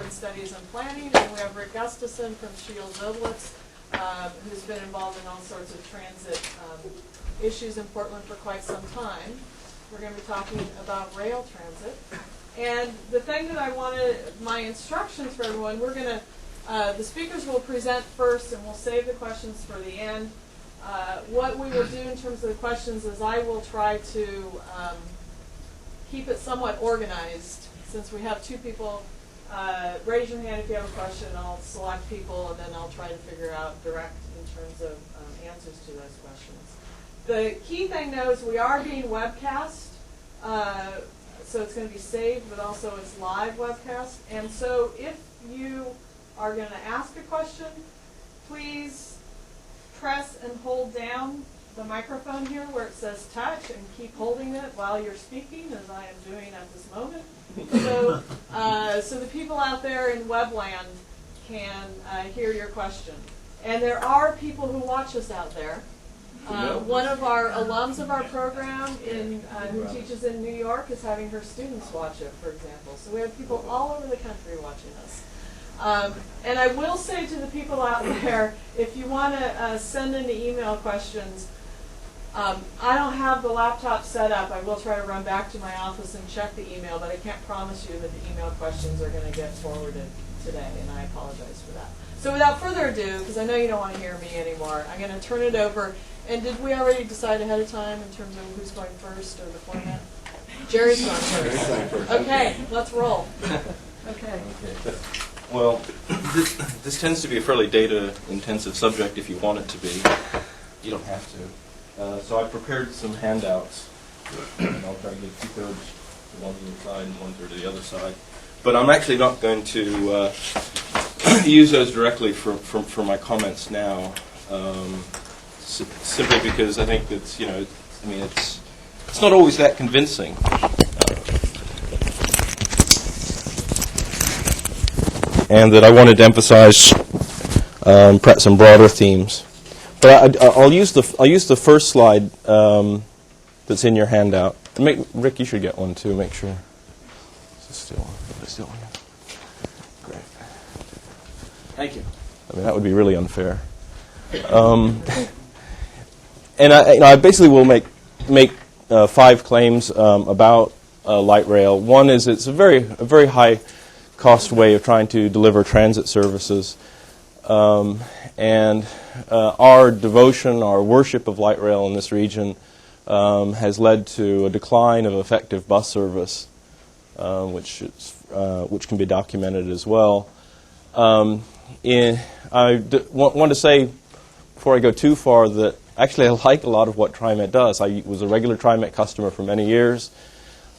Studies and Planning, and we have Rick Gustafson from Shiels, Obletz, who's been involved in all sorts of transit issues in Portland for quite some time. We're going to be talking about rail transit. And the thing that I wanted, my instructions for everyone, we're going to, the speakers will present first and we'll save the questions for the end. What we will do in terms of the questions is I will try to keep it somewhat organized, since we have two people. Raise your hand if you have a question. I'll select people, and then I'll try to figure out direct in terms of answers to those questions. The key thing, though, is we are being webcast, so it's going to be saved, but also it's live webcast. And so if you are going to ask a question, please press and hold down the microphone here where it says touch, and keep holding it while you're speaking, as I am doing at this moment. So, so the people out there in Webland can hear your question. And there are people who watch us out there. One of our alums of our program who teaches in New York is having her students watch it, for example. So we have people all over the country watching us. And I will say to the people out there, if you want to send in the email questions, I don't have the laptop set up. I will try to run back to my office and check the email, but I can't promise you that the email questions are going to get forwarded today, and I apologize for that. So without further ado, because I know you don't want to hear me anymore, I'm going to turn it over. And did we already decide ahead of time in terms of who's going first or the format? Gerry's going first. Okay, let's roll. Okay. Well, this tends to be a fairly data-intensive subject if you want it to be. You don't have to. So I prepared some handouts, and I'll try to get 2/3 to one side and 1/3 to the other side. But I'm actually not going to use those directly for my comments now, simply because I think it's, it's not always that convincing. And that I wanted to emphasize perhaps some broader themes. But I'll use the first slide that's in your handout. Rick, you should get one too. Make sure. Is this still on? Great. Thank you. I mean, that would be really unfair. And I basically will make 5 claims about light rail. One is it's a very high cost way of trying to deliver transit services. And our devotion, our worship of light rail in this region has led to a decline of effective bus service, which can be documented as well. I want to say, before I go too far, that actually I like a lot of what TriMet does. I was a regular TriMet customer for many years,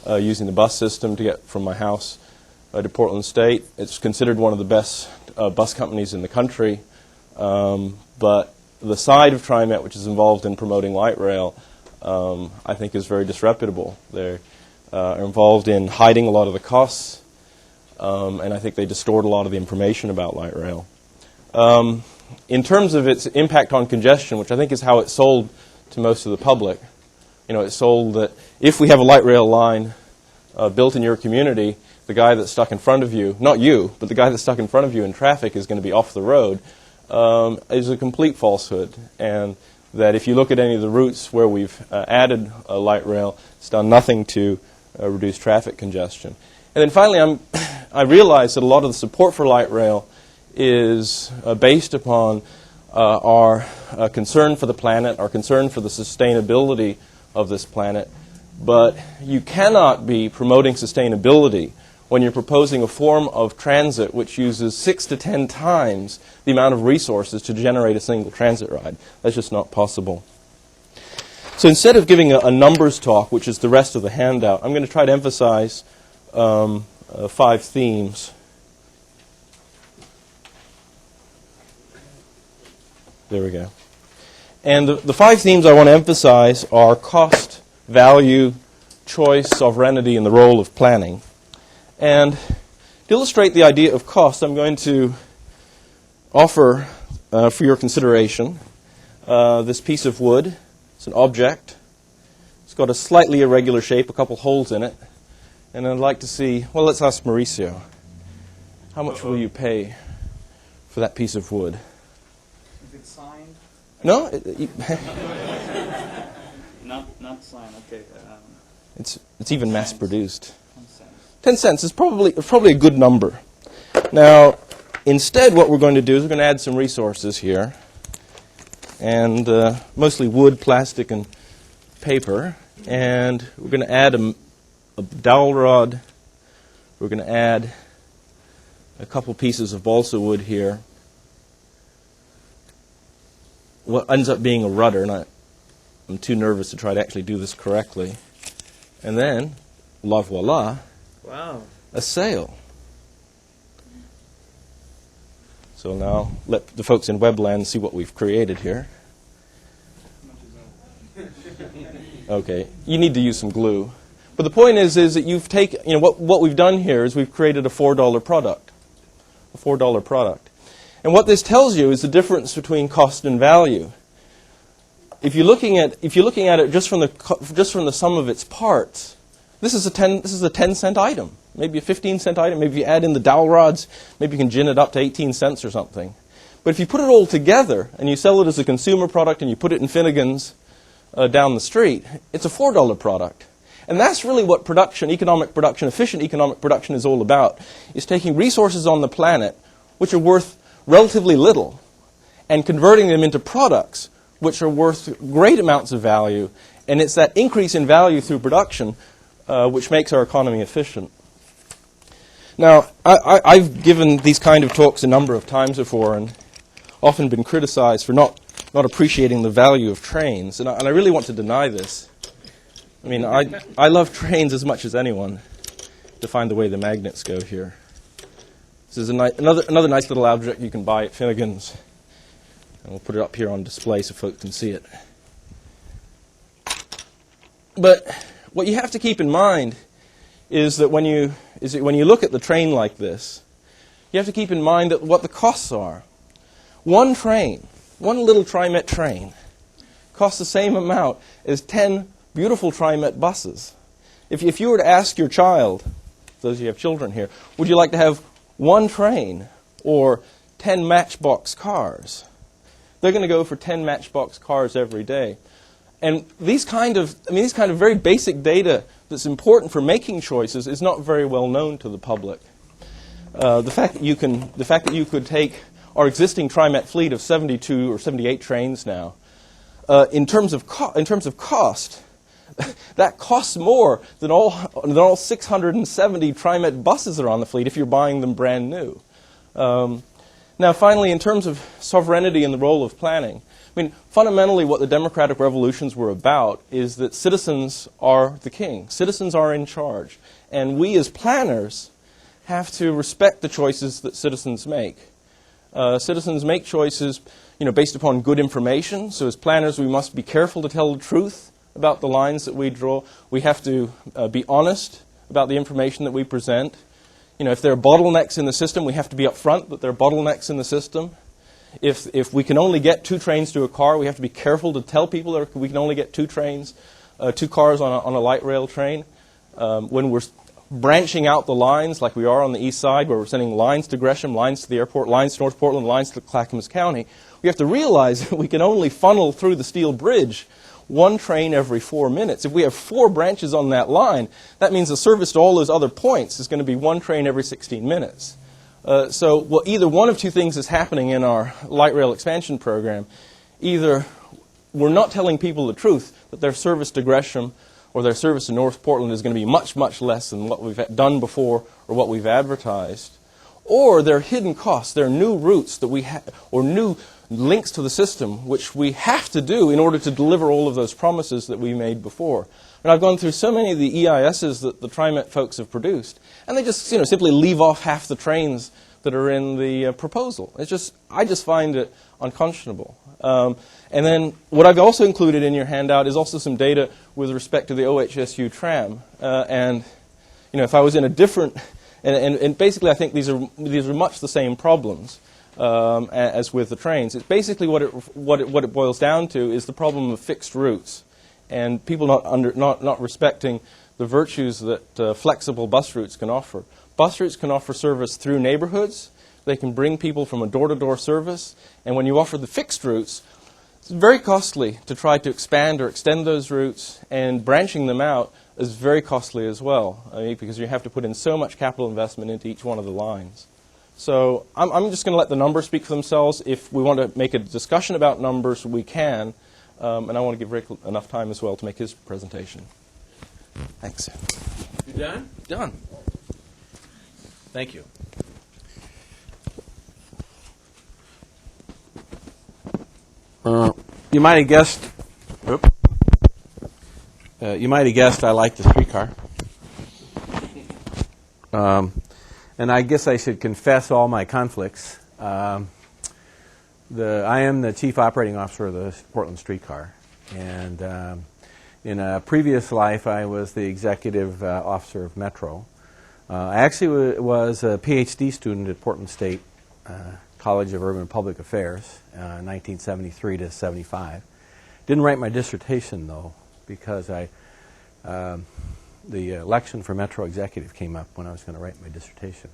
using the bus system to get from my house to Portland State. It's considered one of the best bus companies in the country. But the side of TriMet, which is involved in promoting light rail, I think is very disreputable. They're involved in hiding a lot of the costs, and I think they distort a lot of the information about light rail. In terms of its impact on congestion, which I think is how it's sold to most of the public, it's sold that if we have a light rail line built in your community, the guy that's stuck in front of you, not you, but the guy that's stuck in front of you in traffic is going to be off the road, is a complete falsehood. And that if you look at any of the routes where we've added a light rail, it's done nothing to reduce traffic congestion. And then finally, I realize that a lot of the support for light rail is based upon our concern for the planet, our concern for the sustainability of this planet. But you cannot be promoting sustainability when you're proposing a form of transit which uses 6 to 10 times the amount of resources to generate a single transit ride. That's just not possible. So instead of giving a numbers talk, which is the rest of the handout, I'm going to try to emphasize 5 themes. There we go. And the 5 themes I want to emphasize are cost, value, choice, sovereignty, and the role of planning. And to illustrate the idea of cost, I'm going to offer for your consideration this piece of wood. It's an object. It's got a slightly irregular shape, a couple holes in it. And I'd like to see, well, let's ask Mauricio. How much will you pay for that piece of wood? Is it signed? No? Not signed, okay. It's even mass-produced. 10 cents. 10 cents is probably a good number. Now, instead what we're going to do is we're going to add some resources here. And mostly wood, plastic, and paper. And we're going to add a dowel rod. We're going to add a couple pieces of balsa wood here. What ends up being a rudder, and I'm too nervous to try to actually do this correctly. And then, la voila, Wow. a sail. So now let the folks in Webland see what we've created here. Okay, you need to use some glue. But the point is that you've taken, what we've done here is we've created a $4 product. A $4 product. And what this tells you is the difference between cost and value. If you're looking at it just from the sum of its parts, this is a 10 cent item, maybe a 15 cent item. Maybe you add in the dowel rods, maybe you can gin it up to 18 cents or something. But if you put it all together and you sell it as a consumer product and you put it in Finnegan's down the street, it's a $4 product. And that's really what efficient economic production is all about, is taking resources on the planet which are worth relatively little and converting them into products which are worth great amounts of value. And it's that increase in value through production which makes our economy efficient. Now, I've given these kind of talks a number of times before and often been criticized for not appreciating the value of trains. And I really want to deny this. I mean, I love trains as much as anyone, to find the way the magnets go here. This is another nice little object you can buy at Finnegan's. And we'll put it up here on display so folks can see it. But what you have to keep in mind is that when you look at the train like this, you have to keep in mind that what the costs are. One train, one little TriMet train, costs the same amount as 10 beautiful TriMet buses. If you were to ask your child, those of you who have children here, would you like to have one train or 10 Matchbox cars? They're going to go for 10 Matchbox cars every day. And these kind of very basic data that's important for making choices is not very well known to the public. The fact that you could take our existing TriMet fleet of 72 or 78 trains now, in terms of cost, that costs more than all 670 TriMet buses that are on the fleet if you're buying them brand new. Now, finally, in terms of sovereignty and the role of planning, I mean, fundamentally what the democratic revolutions were about is that citizens are the king. Citizens are in charge. And we as planners have to respect the choices that citizens make. Citizens make choices, based upon good information. So as planners, we must be careful to tell the truth about the lines that we draw. We have to be honest about the information that we present. If there are bottlenecks in the system, we have to be upfront that there are bottlenecks in the system. If we can only get 2 trains to a car, we have to be careful to tell people that we can only get 2 cars on a light rail train. When we're branching out the lines, like we are on the east side, where we're sending lines to Gresham, lines to the airport, lines to North Portland, lines to Clackamas County, we have to realize that we can only funnel through the steel bridge 1 train every 4 minutes. If we have 4 branches on that line, that means the service to all those other points is going to be 1 train every 16 minutes. So either one of 2 things is happening in our light rail expansion program. Either we're not telling people the truth, that their service to Gresham or their service to North Portland is going to be much, much less than what we've done before or what we've advertised. Or there are hidden costs. There are new routes that we or new links to the system which we have to do in order to deliver all of those promises that we made before. And I've gone through so many of the EISs that the TriMet folks have produced, and they just simply leave off half the trains that are in the proposal. I just find it unconscionable. And then what I've also included in your handout is also some data with respect to the OHSU tram. And if I was in a different, and basically I think these are much the same problems as with the trains. It's basically what it boils down to is the problem of fixed routes and people not respecting the virtues that flexible bus routes can offer. Bus routes can offer service through neighborhoods. They can bring people from a door-to-door service. And when you offer the fixed routes, it's very costly to try to expand or extend those routes, and branching them out is very costly as well, because you have to put in so much capital investment into each one of the lines. So I'm just going to let the numbers speak for themselves. If we want to make a discussion about numbers, we can. And I want to give Rick enough time as well to make his presentation. Thanks. You done? Done. Thank you. You might have guessed. You might have guessed I like the streetcar. And I guess I should confess all my conflicts. I am the chief operating officer of the Portland streetcar, and in a previous life I was the executive officer of Metro. I actually was a PhD student at Portland State College of Urban and Public Affairs, 1973 to 75. Didn't write my dissertation though, because the election for Metro executive came up when I was going to write my dissertation.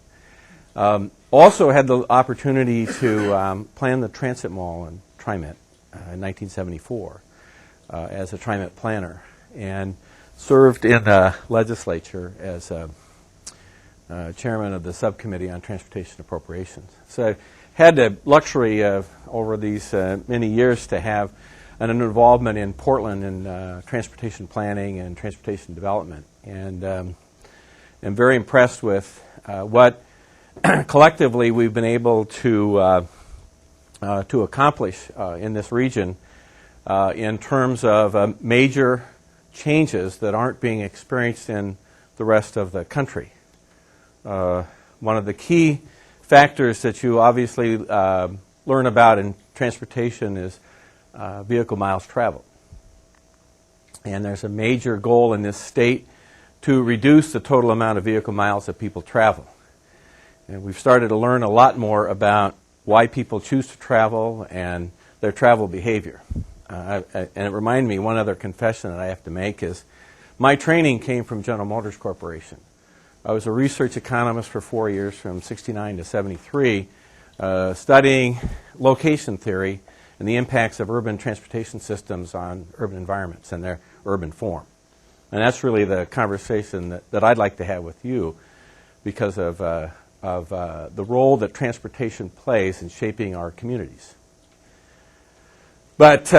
Also had the opportunity to plan the transit mall in TriMet in 1974 as a TriMet planner, and served in the legislature as chairman of the subcommittee on transportation appropriations. So I had the luxury of, over these many years, to have an involvement in Portland in transportation planning and transportation development, and am very impressed with what collectively we've been able to accomplish in this region in terms of major changes that aren't being experienced in the rest of the country. One of the key factors that you obviously learn about in transportation is vehicle miles traveled. And there's a major goal in this state to reduce the total amount of vehicle miles that people travel. And we've started to learn a lot more about why people choose to travel and their travel behavior. And it reminded me, one other confession that I have to make is my training came from General Motors Corporation. I was a research economist for 4 years from 69 to 73, studying location theory and the impacts of urban transportation systems on urban environments and their urban form. And that's really the conversation that I'd like to have with you, because of the role that transportation plays in shaping our communities. But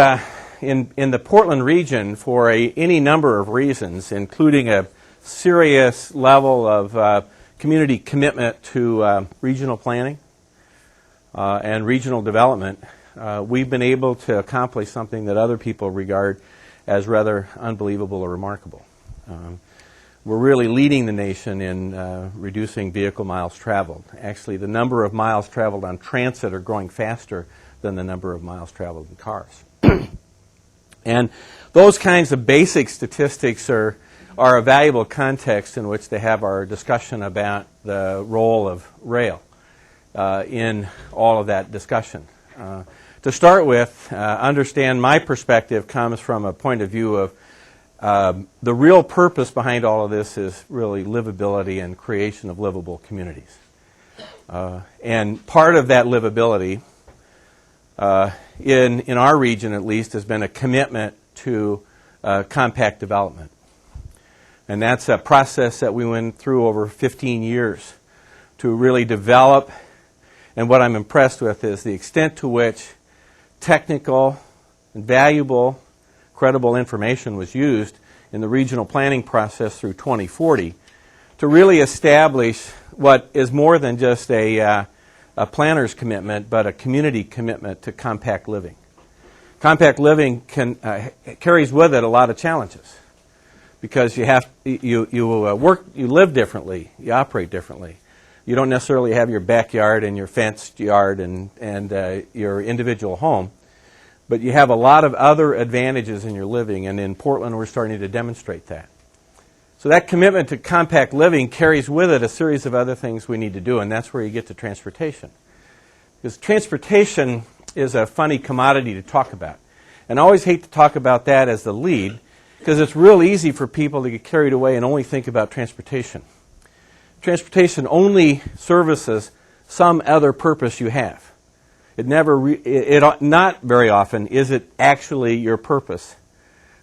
in the Portland region, for any number of reasons, including a serious level of community commitment to regional planning and regional development, we've been able to accomplish something that other people regard as rather unbelievable or remarkable. We're really leading the nation in reducing vehicle miles traveled. Actually, the number of miles traveled on transit are growing faster than the number of miles traveled in cars. And those kinds of basic statistics are a valuable context in which to have our discussion about the role of rail in all of that discussion. To start with, understand my perspective comes from a point of view of the real purpose behind all of this is really livability and creation of livable communities. And part of that livability, in our region at least, has been a commitment to compact development. And that's a process that we went through over 15 years to really develop. And what I'm impressed with is the extent to which technical and valuable, credible information was used in the regional planning process through 2040 to really establish what is more than just a planner's commitment, but a community commitment to compact living. Compact living carries with it a lot of challenges, because you live differently, you operate differently. You don't necessarily have your backyard and your fenced yard and your individual home, but you have a lot of other advantages in your living, and in Portland we're starting to demonstrate that. So that commitment to compact living carries with it a series of other things we need to do, and that's where you get to transportation. Because transportation is a funny commodity to talk about. And I always hate to talk about that as the lead, because it's real easy for people to get carried away and only think about transportation. transportation only services some other purpose you have. Not very often is it actually your purpose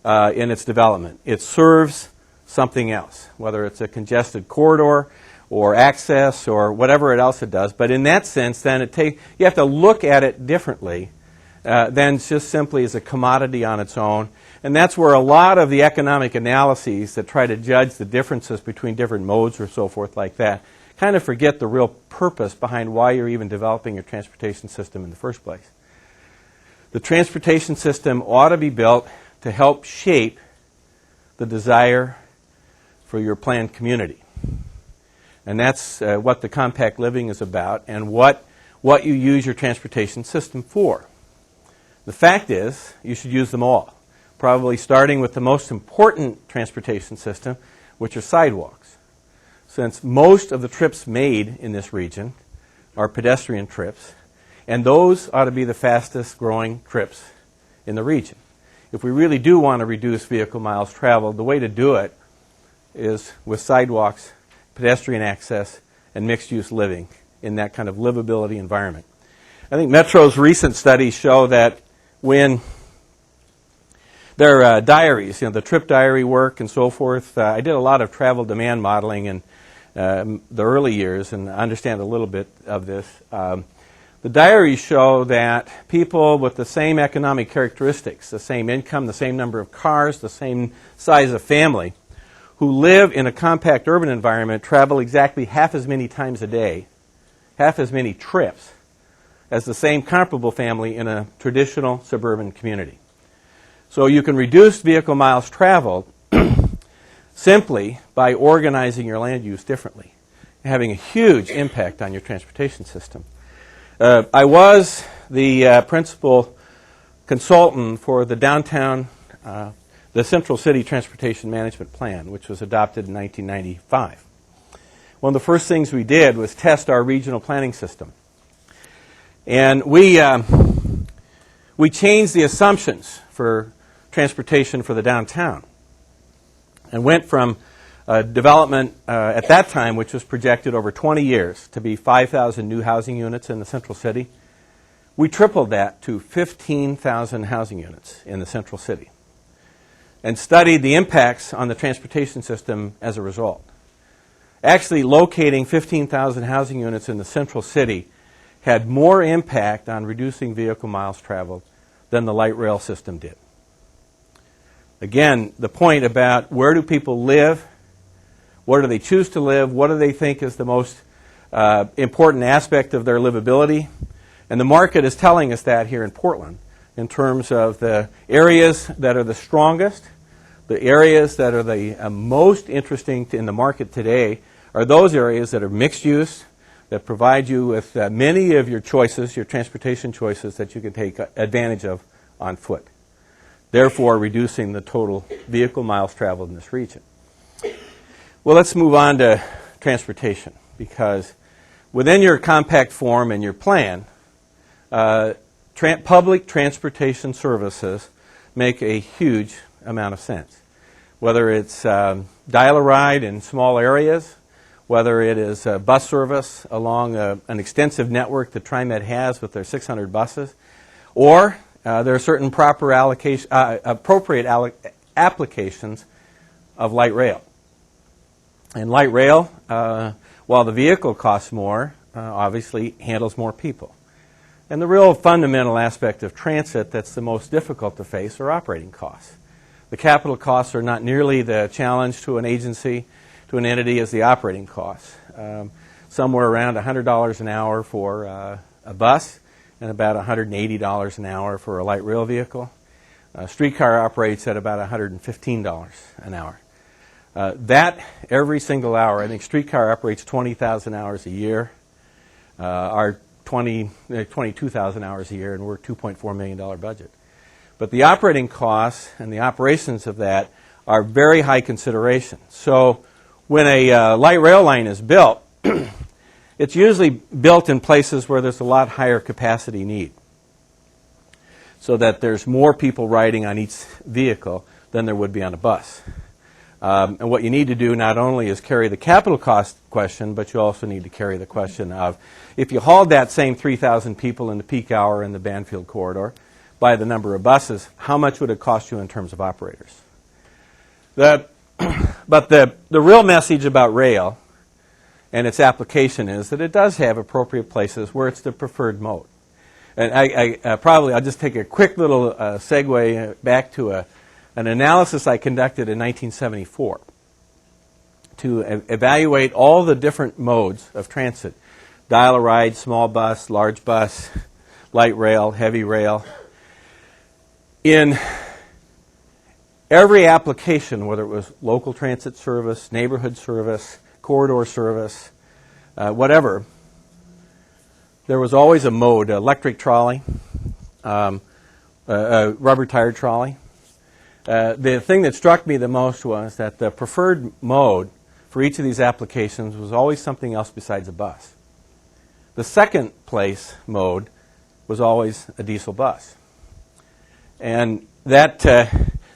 in its development. It serves something else, whether it's a congested corridor or access or whatever else it does. But in that sense, then you have to look at it differently than just simply as a commodity on its own. And that's where a lot of the economic analyses that try to judge the differences between different modes or so forth like that kind of forget the real purpose behind why you're even developing your transportation system in the first place. The transportation system ought to be built to help shape the desire for your planned community. And that's what the compact living is about and what you use your transportation system for. The fact is, you should use them all, probably starting with the most important transportation system, which are sidewalks. Since most of the trips made in this region are pedestrian trips, and those ought to be the fastest growing trips in the region. If we really do want to reduce vehicle miles traveled, the way to do it is with sidewalks, pedestrian access, and mixed-use living in that kind of livability environment. I think Metro's recent studies show that when their diaries, the trip diary work and so forth, I did a lot of travel demand modeling in the early years and understand a little bit of this. The diaries show that people with the same economic characteristics, the same income, the same number of cars, the same size of family, who live in a compact urban environment travel exactly half as many times a day, half as many trips, as the same comparable family in a traditional suburban community. So you can reduce vehicle miles traveled simply by organizing your land use differently, having a huge impact on your transportation system. I was the principal consultant for the the Central City Transportation Management Plan, which was adopted in 1995. One of the first things we did was test our regional planning system. And we changed the assumptions for transportation for the downtown and went from development at that time, which was projected over 20 years to be 5,000 new housing units in the Central City. We tripled that to 15,000 housing units in the Central City and studied the impacts on the transportation system as a result. Actually, locating 15,000 housing units in the Central City had more impact on reducing vehicle miles traveled than the light rail system did. Again, the point about where do people live, where do they choose to live, what do they think is the most important aspect of their livability, and the market is telling us that here in Portland in terms of the areas that are the strongest, the areas that are the most interesting in the market today are those areas that are mixed use, that provide you with many of your choices, your transportation choices that you can take advantage of on foot, therefore reducing the total vehicle miles traveled in this region. Well, let's move on to transportation, because within your compact form and your plan, public transportation services make a huge amount of sense. Whether it's dial-a-ride in small areas, whether it is bus service along an extensive network that TriMet has with their 600 buses, or there are certain appropriate applications of light rail. And light rail, while the vehicle costs more, obviously handles more people. And the real fundamental aspect of transit that's the most difficult to face are operating costs. The capital costs are not nearly the challenge to an agency, to an entity, as the operating costs. Somewhere around $100 an hour for a bus and about $180 an hour for a light rail vehicle. Streetcar operates at about $115 an hour. That every single hour, I think streetcar operates 20,000 hours a year. Our 22,000 hours a year, and we're a $2.4 million budget. But the operating costs and the operations of that are very high consideration. So when a light rail line is built, it's usually built in places where there's a lot higher capacity need, so that there's more people riding on each vehicle than there would be on a bus. And what you need to do not only is carry the capital cost question, but you also need to carry the question of, if you hauled that same 3,000 people in the peak hour in the Banfield corridor by the number of buses, how much would it cost you in terms of operators? But the real message about rail and its application is that it does have appropriate places where it's the preferred mode. And I'll just take a quick little segue back to an analysis I conducted in 1974 to evaluate all the different modes of transit: dial-a-ride, small bus, large bus, light rail, heavy rail. In every application, whether it was local transit service, neighborhood service, corridor service, whatever, there was always a mode: electric trolley, a rubber-tired trolley. The thing that struck me the most was that the preferred mode for each of these applications was always something else besides a bus. The second place mode was always a diesel bus. And that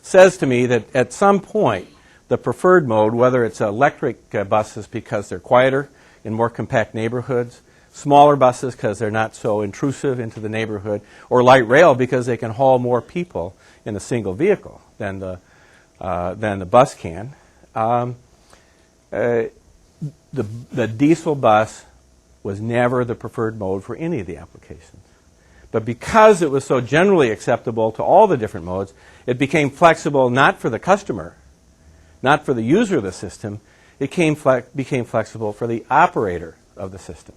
says to me that at some point, the preferred mode, whether it's electric buses because they're quieter in more compact neighborhoods, smaller buses because they're not so intrusive into the neighborhood, or light rail because they can haul more people in a single vehicle than the bus can. The diesel bus was never the preferred mode for any of the applications. But because it was so generally acceptable to all the different modes, it became flexible not for the customer, not for the user of the system. It became flexible for the operator of the system.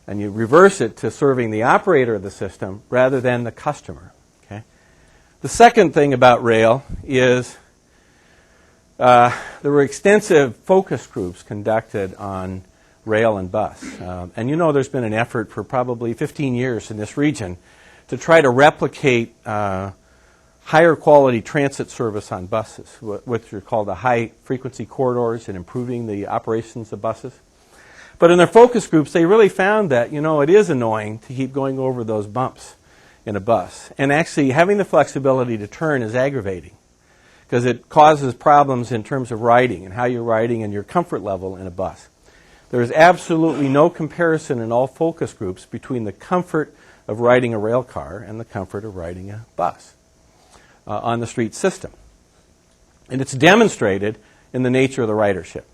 And you reverse it to serving the operator of the system rather than the customer. Okay? The second thing about rail is there were extensive focus groups conducted on rail and bus. And you know there's been an effort for probably 15 years in this region to try to replicate higher quality transit service on buses, which are called the high frequency corridors, and improving the operations of buses. But in their focus groups, they really found that, you know, it is annoying to keep going over those bumps in a bus. And actually having the flexibility to turn is aggravating because it causes problems in terms of riding and how you're riding and your comfort level in a bus. There is absolutely no comparison in all focus groups between the comfort of riding a rail car and the comfort of riding a bus on the street system. And it's demonstrated in the nature of the ridership.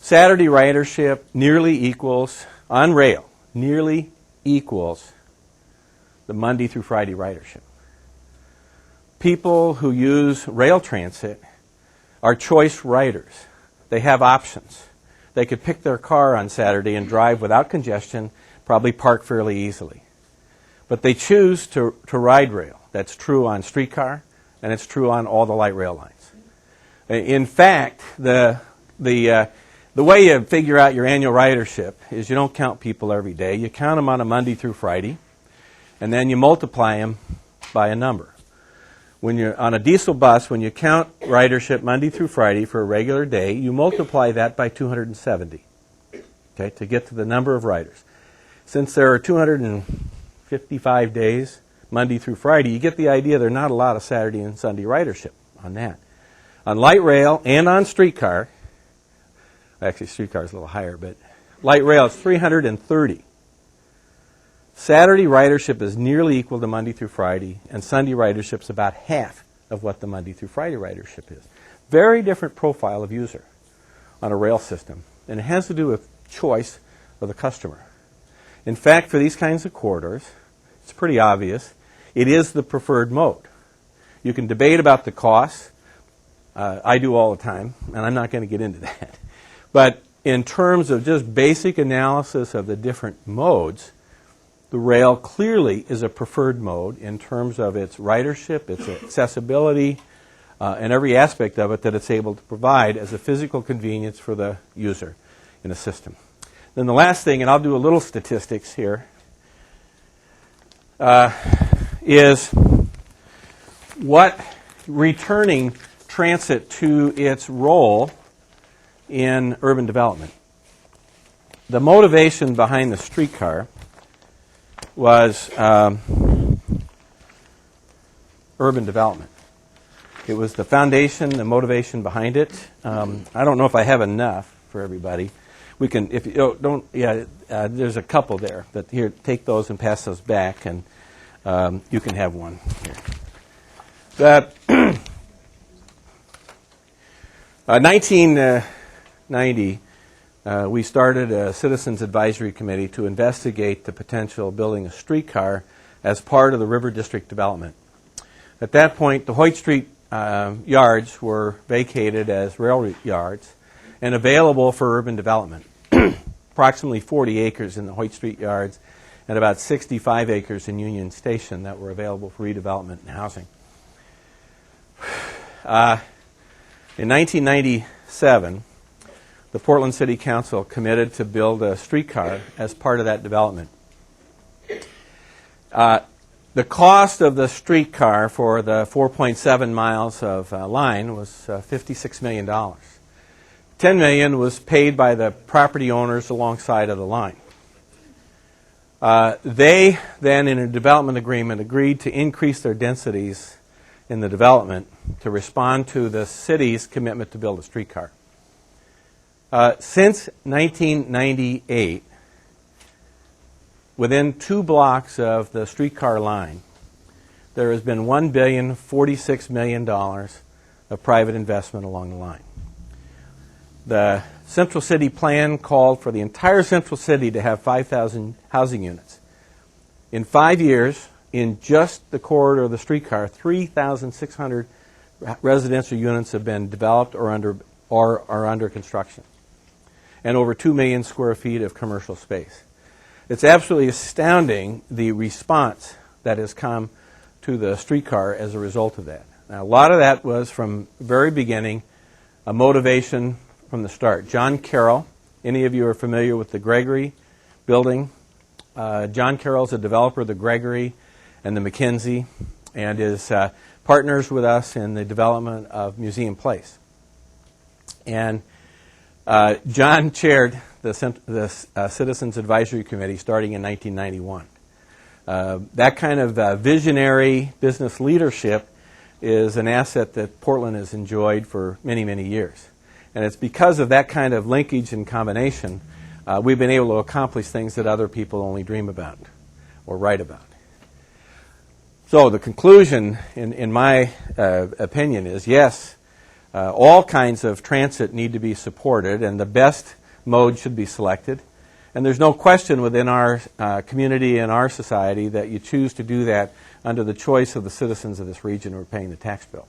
Saturday ridership nearly equals, on rail, nearly equals the Monday through Friday ridership. People who use rail transit are choice riders. They have options. They could pick their car on Saturday and drive without congestion, probably park fairly easily. But they choose to ride rail. That's true on streetcar, and it's true on all the light rail lines. In fact, the way you figure out your annual ridership is you don't count people every day. You count them on a Monday through Friday, and then you multiply them by a number. When you're on a diesel bus, when you count ridership Monday through Friday for a regular day, you multiply that by 270, okay, to get to the number of riders. Since there are 255 days, Monday through Friday, you get the idea there are not a lot of Saturday and Sunday ridership on that. On light rail and on streetcar, actually streetcar is a little higher, but light rail is 330. Saturday ridership is nearly equal to Monday through Friday, and Sunday ridership is about half of what the Monday through Friday ridership is. Very different profile of user on a rail system, and it has to do with choice of the customer. In fact, for these kinds of corridors, it's pretty obvious, it is the preferred mode. You can debate about the costs. I do all the time, and I'm not going to get into that. But in terms of just basic analysis of the different modes, the rail clearly is a preferred mode in terms of its ridership, its accessibility, and every aspect of it that it's able to provide as a physical convenience for the user in a system. Then the last thing, and I'll do a little statistics here, is what returning transit to its role in urban development. The motivation behind the streetcar was urban development. It was the foundation, the motivation behind it. I don't know if I have enough for everybody. We can, if you don't, yeah, there's a couple there, but here, take those and pass those back, and you can have one here. 1990, we started a Citizens Advisory Committee to investigate the potential of building a streetcar as part of the River District development. At that point, the Hoyt Street yards were vacated as railroad yards and available for urban development. Approximately 40 acres in the Hoyt Street yards and about 65 acres in Union Station that were available for redevelopment and housing. In 1997, the Portland City Council committed to build a streetcar as part of that development. The cost of the streetcar for the 4.7 miles of line was $56 million. $10 million was paid by the property owners alongside of the line. They then, in a development agreement, agreed to increase their densities in the development to respond to the city's commitment to build a streetcar. Since 1998, within 2 blocks of the streetcar line, there has been $1,046 million of private investment along the line. The Central City Plan called for the entire Central City to have 5,000 housing units. In 5 years, in just the corridor of the streetcar, 3,600 residential units have been developed or are under construction, and over 2 million square feet of commercial space. It's absolutely astounding the response that has come to the streetcar as a result of that. Now, a lot of that was from the very beginning a motivation from the start. John Carroll, any of you are familiar with the Gregory building? John Carroll's a developer of the Gregory and the McKinsey, and is partners with us in the development of Museum Place. And John chaired the Citizens Advisory Committee starting in 1991. That kind of visionary business leadership is an asset that Portland has enjoyed for many, many years. And it's because of that kind of linkage and combination we've been able to accomplish things that other people only dream about or write about. So the conclusion, in my opinion, is yes, all kinds of transit need to be supported, and the best mode should be selected. And there's no question within our community and our society that you choose to do that under the choice of the citizens of this region who are paying the tax bill.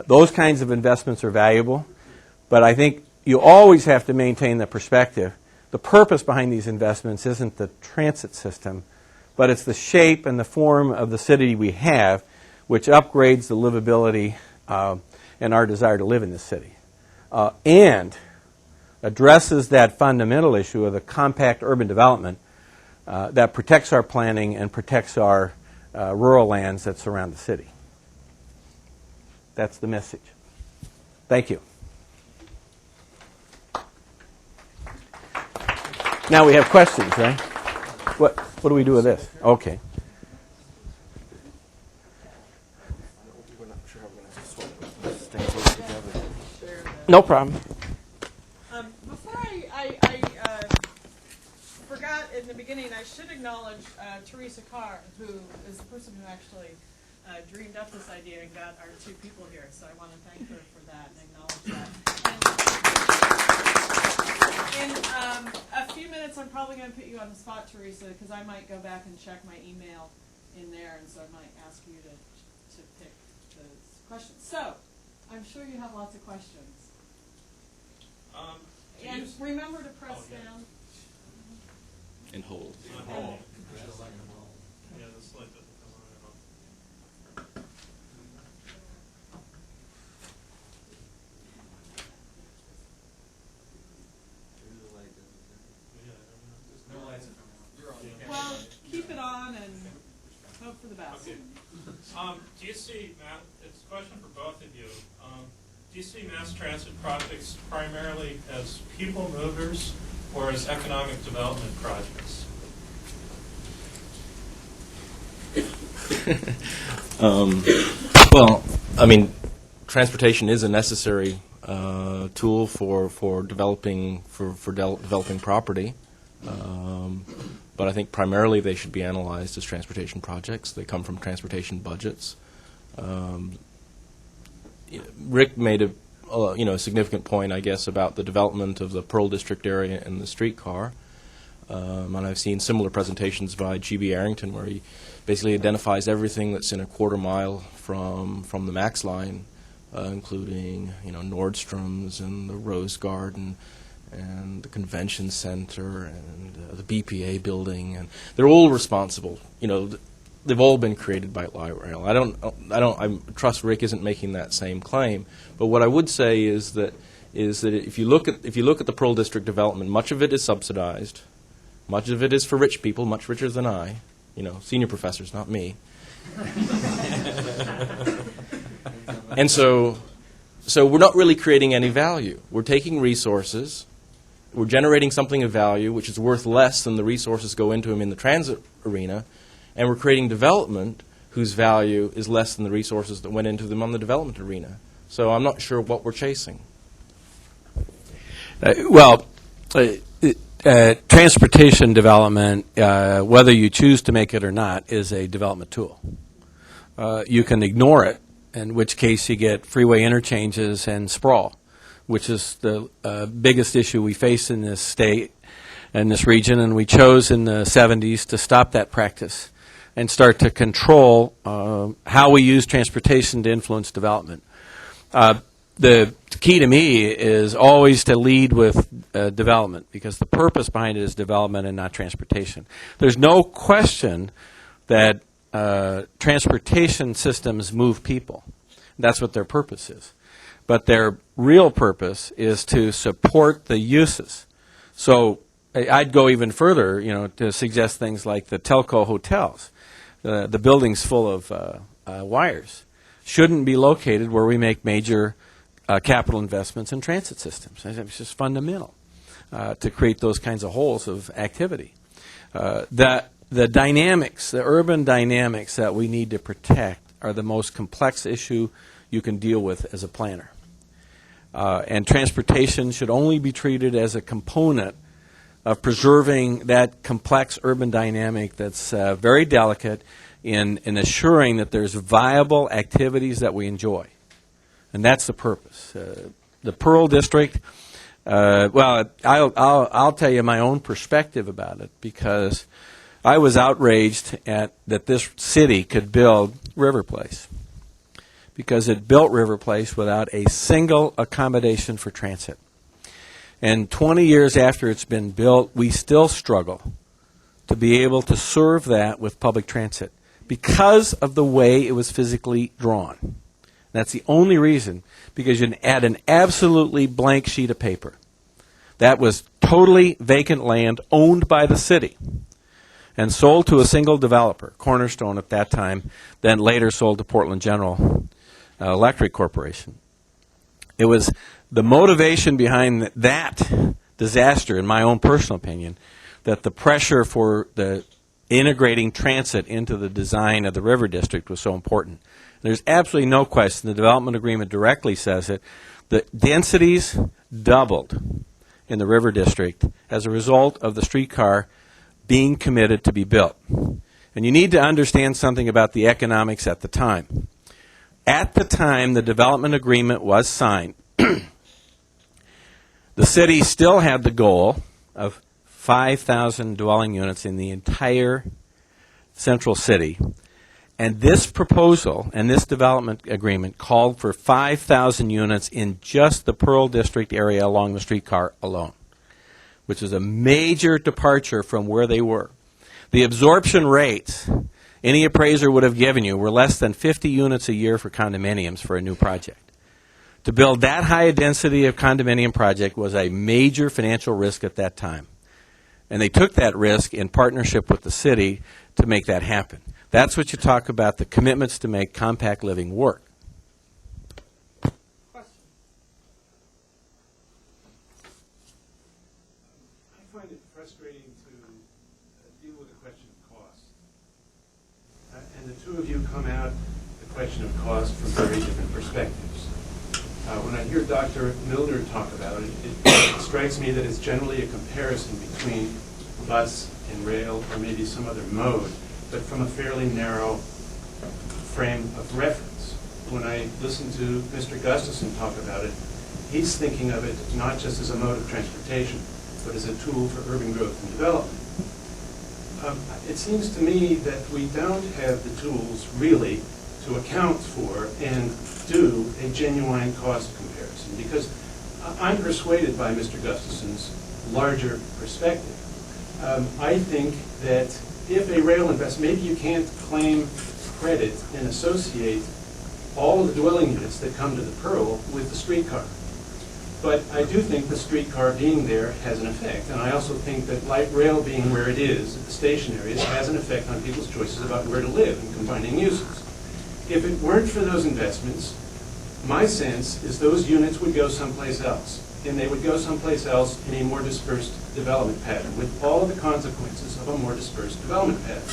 Those kinds of investments are valuable, but I think you always have to maintain the perspective. The purpose behind these investments isn't the transit system, but it's the shape and the form of the city we have, which upgrades the livability and our desire to live in this city, and addresses that fundamental issue of the compact urban development that protects our planning and protects our rural lands that surround the city. That's the message. Thank you. Now we have questions, right? What do we do with this? Okay. No problem. Before I forgot in the beginning, I should acknowledge Teresa Carr, who is the person who actually dreamed up this idea and got our 2 people here. So I want to thank her for that and acknowledge that. In a few minutes, I'm probably going to put you on the spot, Teresa, because I might go back and check my email in there, and so I might ask you to pick the questions. So I'm sure you have lots of questions. And remember to press down. And hold. Yeah, the slide doesn't come on at all. Well, keep it on and hope for the best. Okay. Do you see, Matt, it's a question for both of you. Do you see mass transit projects primarily as people movers or as economic development projects? Well, I mean, transportation is a necessary tool for developing developing property, but I think primarily they should be analyzed as transportation projects. They come from transportation budgets. Rick made a significant point, I guess, about the development of the Pearl District area and the streetcar. And I've seen similar presentations by G.B. Arrington, where he basically identifies everything that's in a quarter mile from the Max line, including Nordstrom's and the Rose Garden and the Convention Center and the BPA building, and they're all responsible. They've all been created by light rail. I trust Rick isn't making that same claim, but what I would say is that if you look at the Pearl District development, much of it is subsidized. Much of it is for rich people, much richer than I, senior professors, not me. And so we're not really creating any value. We're taking resources, we're generating something of value, which is worth less than the resources go into them in the transit arena, and we're creating development whose value is less than the resources that went into them on the development arena. So I'm not sure what we're chasing. Transportation development, whether you choose to make it or not, is a development tool. You can ignore it, in which case you get freeway interchanges and sprawl, which is the biggest issue we face in this state and this region, and we chose in the 70s to stop that practice and start to control how we use transportation to influence development. The key to me is always to lead with development, because the purpose behind it is development and not transportation. There's no question that transportation systems move people. That's what their purpose is. But their real purpose is to support the uses. So I'd go even further, to suggest things like the telco hotels, the buildings full of wires, shouldn't be located where we make major capital investments in transit systems. It's just fundamental to create those kinds of holes of activity. The dynamics, the urban dynamics that we need to protect are the most complex issue you can deal with as a planner. And transportation should only be treated as a component of preserving that complex urban dynamic that's very delicate in assuring that there's viable activities that we enjoy. And that's the purpose. The Pearl District, I'll tell you my own perspective about it, because I was outraged that this city could build River Place, because it built River Place without a single accommodation for transit. And 20 years after it's been built, we still struggle to be able to serve that with public transit because of the way it was physically drawn. That's the only reason, because you had an absolutely blank sheet of paper. That was totally vacant land owned by the city and sold to a single developer, Cornerstone at that time, then later sold to Portland General Electric Corporation. It was the motivation behind that disaster, in my own personal opinion, that the pressure for the integrating transit into the design of the River District was so important. There's absolutely no question, the development agreement directly says it, the densities doubled in the River District as a result of the streetcar being committed to be built. And you need to understand something about the economics at the time. At the time the development agreement was signed, the city still had the goal of 5,000 dwelling units in the entire central city. And this proposal and this development agreement called for 5,000 units in just the Pearl District area along the streetcar alone, which is a major departure from where they were. The absorption rates any appraiser would have given you were less than 50 units a year for condominiums for a new project. To build that high a density of condominium project was a major financial risk at that time. And they took that risk in partnership with the city to make that happen. That's what you talk about, the commitments to make compact living work. Question. I find it frustrating to deal with the question of cost. And the two of you come at the question of cost from very different perspectives. When I hear Dr. Mildner talk about it, it strikes me that it's generally a comparison between bus and rail or maybe some other mode, but from a fairly narrow frame of reference. When I listen to Mr. Gustafson talk about it, he's thinking of it not just as a mode of transportation, but as a tool for urban growth and development. It seems to me that we don't have the tools really to account for and do a genuine cost comparison, because I'm persuaded by Mr. Gustafson's larger perspective. I think that if a rail investment, maybe you can't claim credit and associate all of the dwelling units that come to the Pearl with the streetcar. But I do think the streetcar being there has an effect, and I also think that light rail being where it is, at the station areas, has an effect on people's choices about where to live and combining uses. If it weren't for those investments, my sense is those units would go someplace else, and they would go someplace else in a more dispersed development pattern, with all of the consequences of a more dispersed development pattern.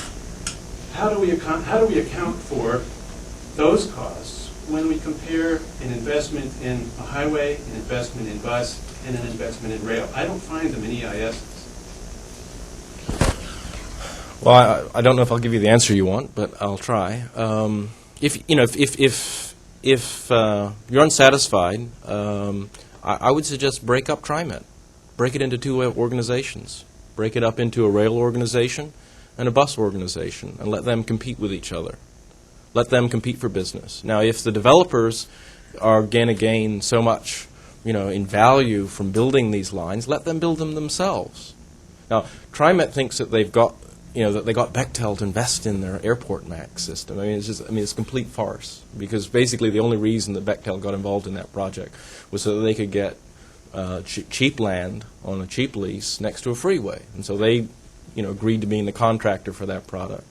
How do we account for those costs when we compare an investment in a highway, an investment in bus, and an investment in rail? I don't find them in EISs. Well, I don't know if I'll give you the answer you want, but I'll try. If you're unsatisfied, I would suggest break up TriMet. Break it into two organizations. Break it up into a rail organization and a bus organization, and let them compete with each other. Let them compete for business. Now, if the developers are going to gain so much, in value from building these lines, let them build them themselves. Now, TriMet thinks that they've got, that they got Bechtel to invest in their airport max system. It's a complete farce, because basically the only reason that Bechtel got involved in that project was so that they could get cheap land on a cheap lease next to a freeway, and so they, agreed to being the contractor for that product.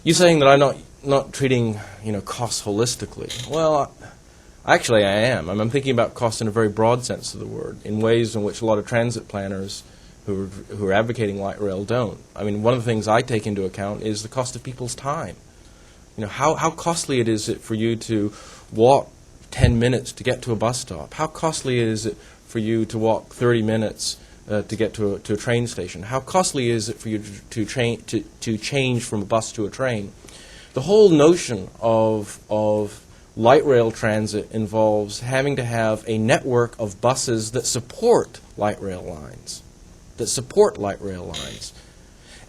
You saying that I'm not treating costs holistically? Well, actually I am. I'm thinking about costs in a very broad sense of the word, in ways in which a lot of transit planners who are advocating light rail don't. One of the things I take into account is the cost of people's time. How costly it is for you to walk 10 minutes to get to a bus stop? How costly is it for you to walk 30 minutes to get to a train station? How costly is it for you to change from a bus to a train? The whole notion of light rail transit involves having to have a network of buses that support light rail lines,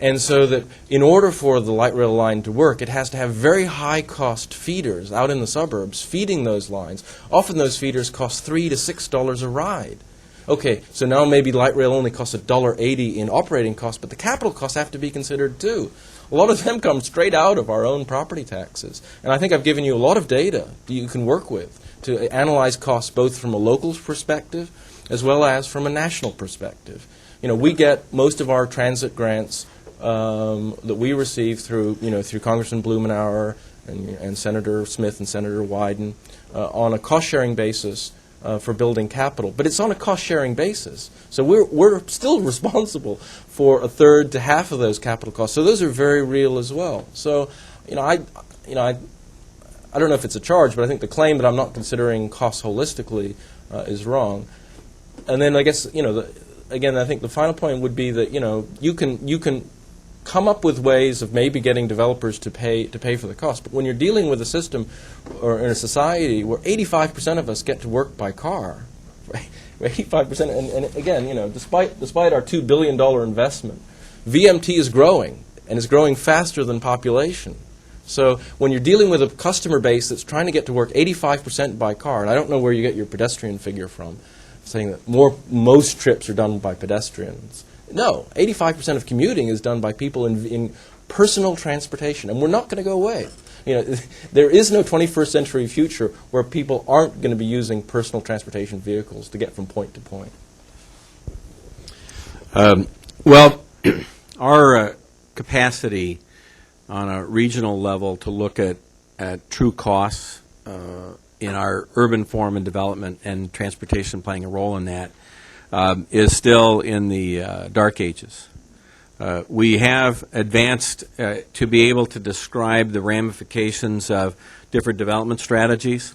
And so that in order for the light rail line to work, it has to have very high-cost feeders out in the suburbs feeding those lines. Often those feeders cost $3 to $6 a ride. Okay, so now maybe light rail only costs $1.80 in operating costs, but the capital costs have to be considered too. A lot of them come straight out of our own property taxes. And I think I've given you a lot of data that you can work with to analyze costs both from a local perspective as well as from a national perspective. We get most of our transit grants that we receive through Congressman Blumenauer and Senator Smith and Senator Wyden on a cost-sharing basis for building capital. But it's on a cost-sharing basis. So we're still responsible for a third to half of those capital costs. So those are very real as well. So, I don't know if it's a charge, but I think the claim that I'm not considering costs holistically is wrong. And then I guess, again, I think the final point would be that, you can come up with ways of maybe getting developers to pay for the cost. But when you're dealing with a system or in a society where 85% of us get to work by car, right? 85%, and again, despite our $2 billion investment, VMT is growing, and it's growing faster than population. So when you're dealing with a customer base that's trying to get to work 85% by car, and I don't know where you get your pedestrian figure from, saying that most trips are done by pedestrians. No, 85% of commuting is done by people in personal transportation, and we're not going to go away. There is no 21st century future where people aren't going to be using personal transportation vehicles to get from point to point. Our capacity on a regional level to look at true costs in our urban form and development, and transportation playing a role in that, is still in the dark ages. We have advanced to be able to describe the ramifications of different development strategies,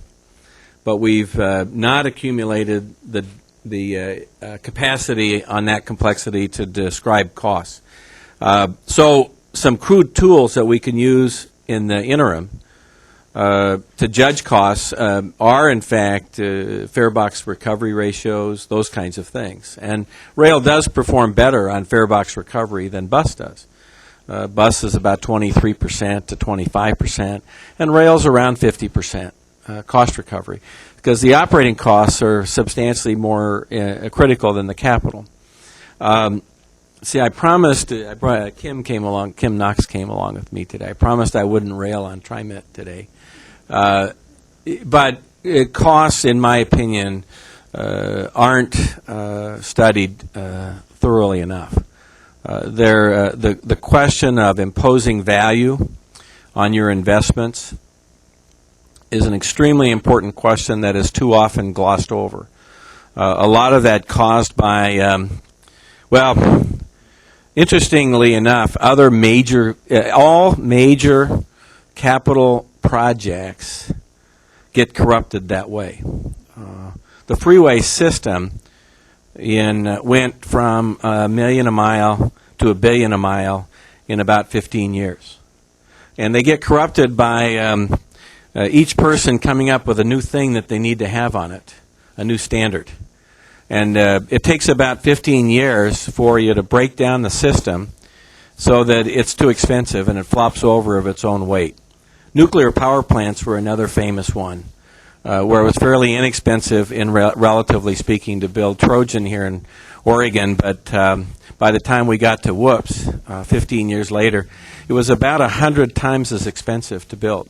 but we've not accumulated the capacity on that complexity to describe costs. So some crude tools that we can use in the interim to judge costs are, in fact, fare box recovery ratios, those kinds of things. And rail does perform better on fare box recovery than bus does. Bus is about 23% to 25%, and rail's around 50% cost recovery, because the operating costs are substantially more critical than the capital. See, I promised, Kim Knox came along with me today. I promised I wouldn't rail on TriMet today. But costs, in my opinion, aren't studied thoroughly enough. The question of imposing value on your investments is an extremely important question that is too often glossed over. A lot of that caused by, interestingly enough, all major capital projects get corrupted that way. The freeway system went from $1 million a mile to $1 billion a mile in about 15 years. And they get corrupted by each person coming up with a new thing that they need to have on it, a new standard. And it takes about 15 years for you to break down the system so that it's too expensive and it flops over of its own weight. Nuclear power plants were another famous one, where it was fairly inexpensive, relatively speaking, to build Trojan here in Oregon, but by the time we got to 15 years later, it was about 100 times as expensive to build.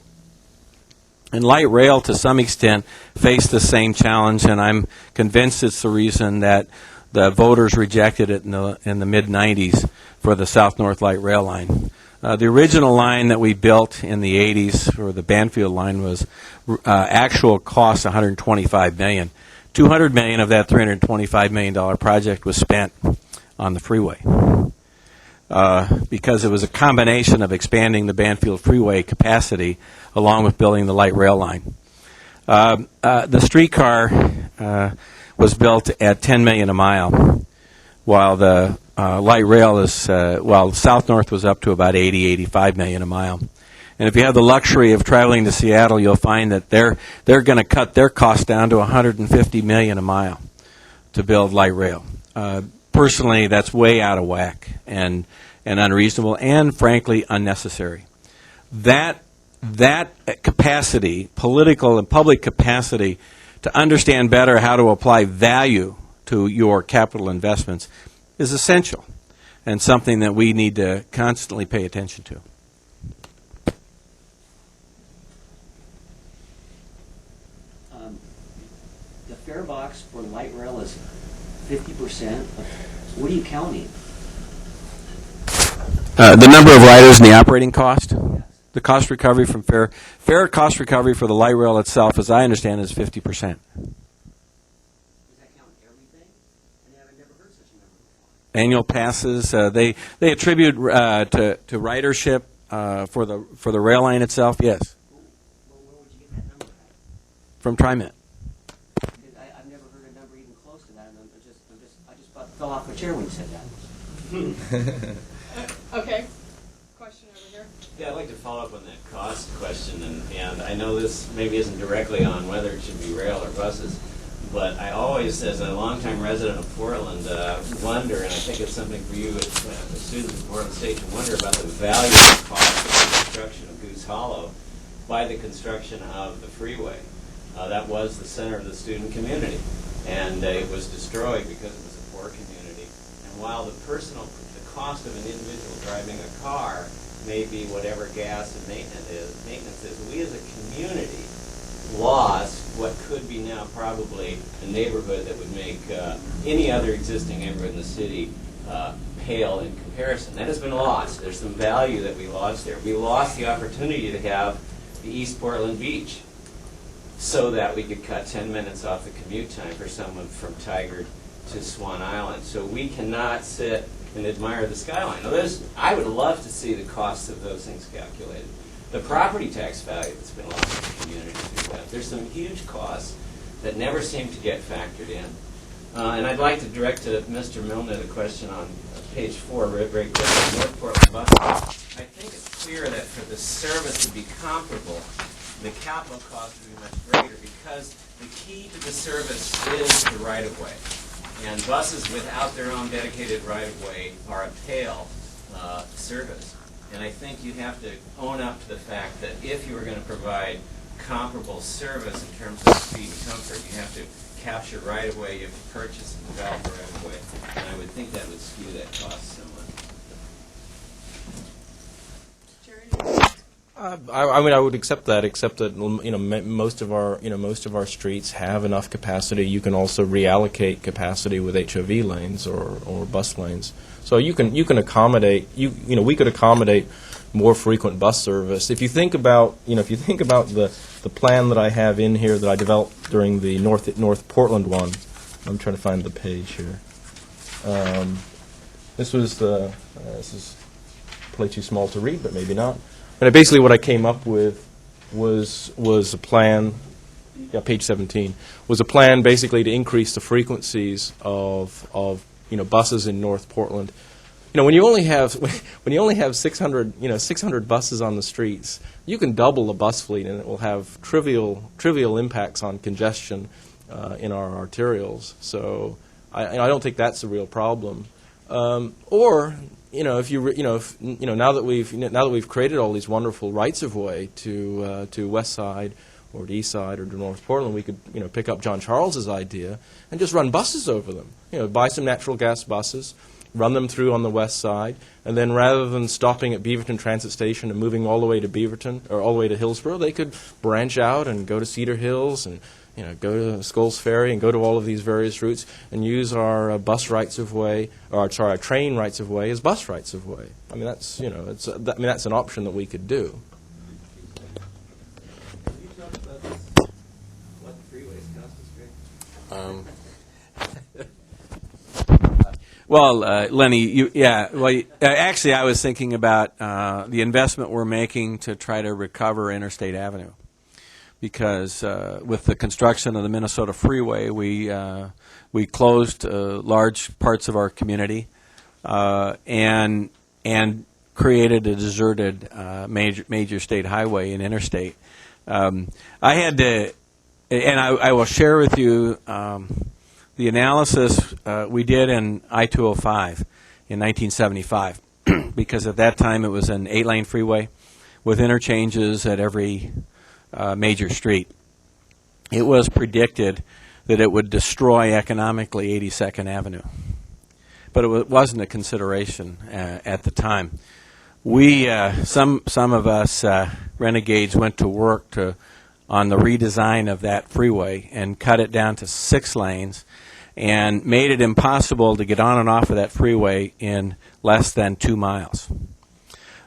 And light rail, to some extent, faced the same challenge, and I'm convinced it's the reason that the voters rejected it in the mid-'90s for the South-North Light Rail line. The original line that we built in the 80s, or the Banfield line, was actual cost $125 million. $200 million of that $325 million project was spent on the freeway because it was a combination of expanding the Banfield freeway capacity along with building the light rail line. The streetcar was built at $10 million a mile, while the light rail is, South-North was up to about $85 million a mile. And if you have the luxury of traveling to Seattle, you'll find that they're going to cut their cost down to $150 million a mile to build light rail. Personally, that's way out of whack and unreasonable and, frankly, unnecessary. That capacity, political and public capacity, to understand better how to apply value to your capital investments is essential and something that we need to constantly pay attention to. The fare box for light rail is 50%. What are you counting? The number of riders and the operating cost. Yes. The cost recovery from fare cost recovery for the light rail itself, as I understand, is 50%. Does that count everything? I've never heard such a number before. Annual passes. They attribute to ridership for the rail line itself. Yes. Well, where would you get that number at? From TriMet. I've never heard a number even close to that, and I just fell off my chair when you said that. Okay. Question over here. Yeah, I'd like to follow up on that cost question, and I know this maybe isn't directly on whether it should be rail or buses, but I always, as a longtime resident of Portland, wonder, and I think it's something for you as students of Portland State to wonder about the value and cost of the construction of Goose Hollow by the construction of the freeway. That was the center of the student community, and it was destroyed because it was a poor community. And while the cost of an individual driving a car may be whatever gas and maintenance is, we as a community lost what could be now probably a neighborhood that would make any other existing neighborhood in the city pale in comparison. That has been lost. There's some value that we lost there. We lost the opportunity to have the East Portland Beach so that we could cut 10 minutes off the commute time for someone from Tigard to Swan Island. So we cannot sit and admire the skyline. Now, I would love to see the cost of those things calculated. The property tax value that's been lost in the community through that. There's some huge costs that never seem to get factored in. And I'd like to direct to Mr. Mildner the question on page 4, very quickly, North Portland bus. I think it's clear that for the service to be comparable, the capital cost would be much greater because the key to the service is the right-of-way. And buses without their own dedicated right-of-way are a pale service. And I think you have to own up to the fact that if you were going to provide comparable service in terms of speed and comfort, you have to capture right-of-way, you have to purchase and develop the right-of-way. And I would think that would skew that cost somewhat. I mean, I would accept that, except that most of our streets have enough capacity. You can also reallocate capacity with HOV lanes or bus lanes. So you can accommodate we could accommodate more frequent bus service. If you think about the plan that I have in here that I developed during the North Portland one, I'm trying to find the page here. This is probably too small to read, but maybe not. And basically what I came up with was a plan, page 17, was a plan basically to increase the frequencies of buses in North Portland. When you only have 600 buses on the streets, you can double the bus fleet and it will have trivial impacts on congestion in our arterials. So I don't think that's a real problem. Now that we've created all these wonderful rights of way to West Side or to East Side or to North Portland, we could pick up John Charles's idea and just run buses over them. Buy some natural gas buses, run them through on the West Side, and then rather than stopping at Beaverton Transit Station and moving all the way to Beaverton or all the way to Hillsborough, they could branch out and go to Cedar Hills and go to Skulls Ferry and go to all of these various routes and use our bus rights of way, or our train rights of way as bus rights of way. I mean, that's that's an option that we could do. Can you talk about what the freeways cost us, Well, Lenny, actually, I was thinking about the investment we're making to try to recover Interstate Avenue. Because with the construction of the Minnesota Freeway, we closed large parts of our community and created a deserted major state highway and interstate. I had to, and I will share with you the analysis we did in I-205 in 1975, because at that time it was an 8-lane freeway with interchanges at every major street. It was predicted that it would destroy economically 82nd Avenue, but it wasn't a consideration at the time. We, some of us renegades, went to work on the redesign of that freeway and cut it down to 6 lanes and made it impossible to get on and off of that freeway in less than 2 miles.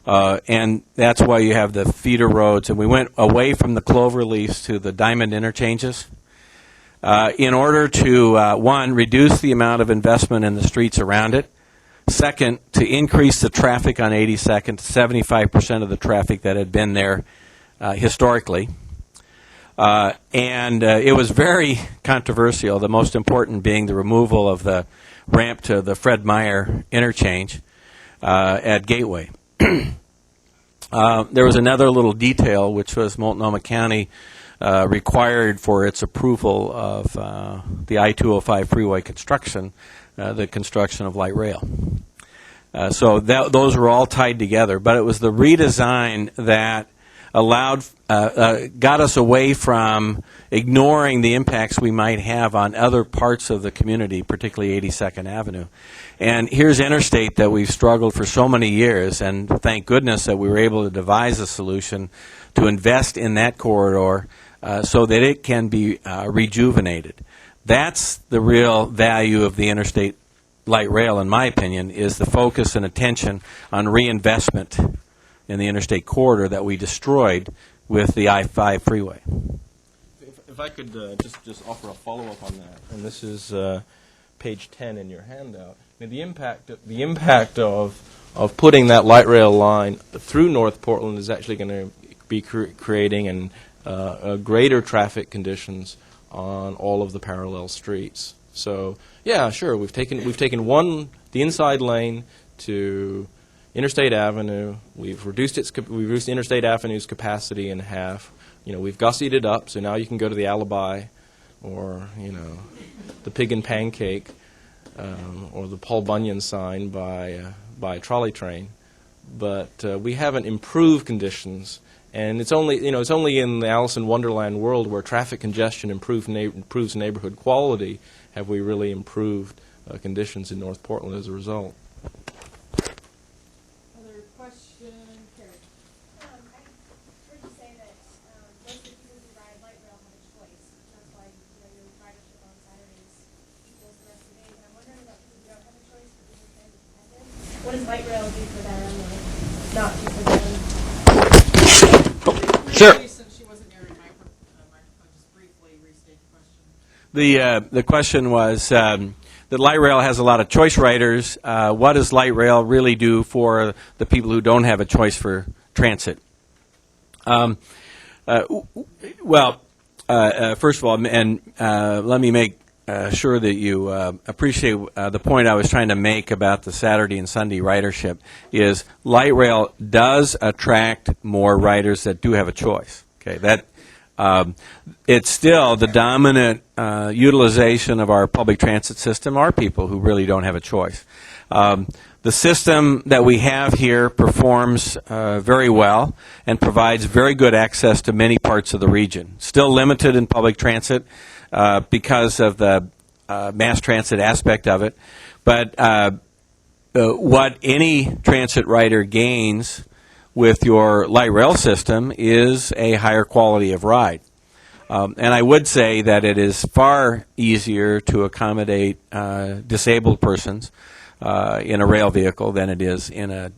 And that's why you have the feeder roads. And we went away from the clover leaves to the diamond interchanges in order to, one, reduce the amount of investment in the streets around it. Second, to increase the traffic on 82nd to 75% of the traffic that had been there historically. And it was very controversial, the most important being the removal of the ramp to the Fred Meyer interchange at Gateway. There was another little detail, which was Multnomah County required for its approval of the I-205 freeway construction, the construction of light rail. So those were all tied together, but it was the redesign that allowed, got us away from ignoring the impacts we might have on other parts of the community, particularly 82nd Avenue. And here's Interstate that we've struggled for so many years, and thank goodness that we were able to devise a solution to invest in that corridor so that it can be rejuvenated. That's the real value of the Interstate Light Rail, in my opinion, is the focus and attention on reinvestment in the interstate corridor that we destroyed with the I-5 freeway. If I could just offer a follow-up on that, and this is page 10 in your handout. I mean, the impact of putting that light rail line through North Portland is actually going to be creating greater traffic conditions on all of the parallel streets. So yeah, sure, we've taken the inside lane to Interstate Avenue. We've reduced Interstate Avenue's capacity in half. We've gussied it up, so now you can go to the Alibi, or the Pig and Pancake, or the Paul Bunyan sign by trolley train. But we haven't improved conditions, and it's only in the Alice in Wonderland world where traffic congestion improves neighborhood quality have we really improved conditions in North Portland as a result. Other question, Gerry? I heard you say that most of the people who ride light rail have a choice. That's why your ridership on Saturdays equals the rest of the day. And I'm wondering about people who don't have a choice but they're kind of dependent. What does light rail do for them or not do for them? Sure. Since she wasn't near the microphone, just briefly restate the question. The question was that light rail has a lot of choice riders. What does light rail really do for the people who don't have a choice for transit? First of all, and let me make sure that you appreciate the point I was trying to make about the Saturday and Sunday ridership is light rail does attract more riders that do have a choice. Okay, that it's still the dominant utilization of our public transit system are people who really don't have a choice. The system that we have here performs very well and provides very good access to many parts of the region. Still limited in public transit because of the mass transit aspect of it. But what any transit rider gains with your light rail system is a higher quality of ride. And I would say that it is far easier to accommodate disabled persons in a rail vehicle than it is in a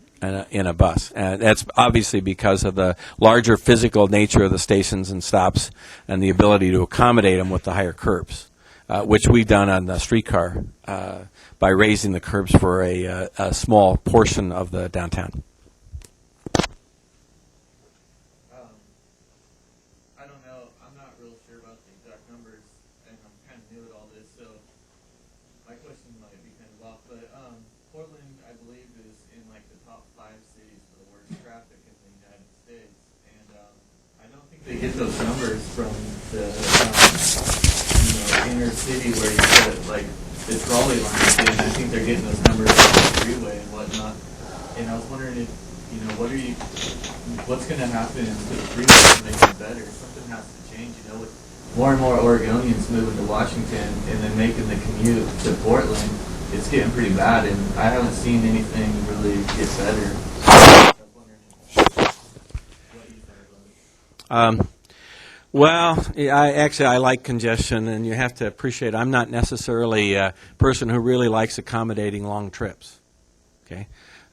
bus. And that's obviously because of the larger physical nature of the stations and stops and the ability to accommodate them with the higher curbs, which we've done on the streetcar by raising the curbs for a small portion of the downtown. I don't know. I'm not real sure about the exact numbers, and I'm kind of new at all this, so my question might be kind of off. But Portland, I believe, is in like the top 5 cities for the worst traffic in the United States, and I don't think they get those numbers from the inner city where you put like the trolley lines in. I think they're getting those numbers from the freeway and whatnot. And I was wondering if what's going to happen to the freeway to make it better? Something has to change, with more and more Oregonians moving to Washington and then making the commute to Portland. It's getting pretty bad, and I haven't seen anything really get better. I was wondering what you thought about it. Well, I like congestion, and you have to appreciate I'm not necessarily a person who really likes accommodating long trips. Okay,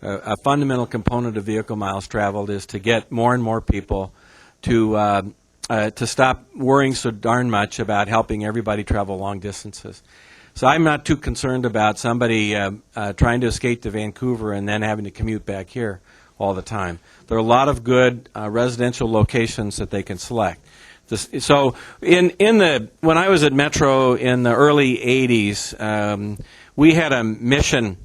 a fundamental component of vehicle miles traveled is to get more and more people to stop worrying so darn much about helping everybody travel long distances. So I'm not too concerned about somebody trying to escape to Vancouver and then having to commute back here all the time. There are a lot of good residential locations that they can select. So when I was at Metro in the early 80s, we had a mission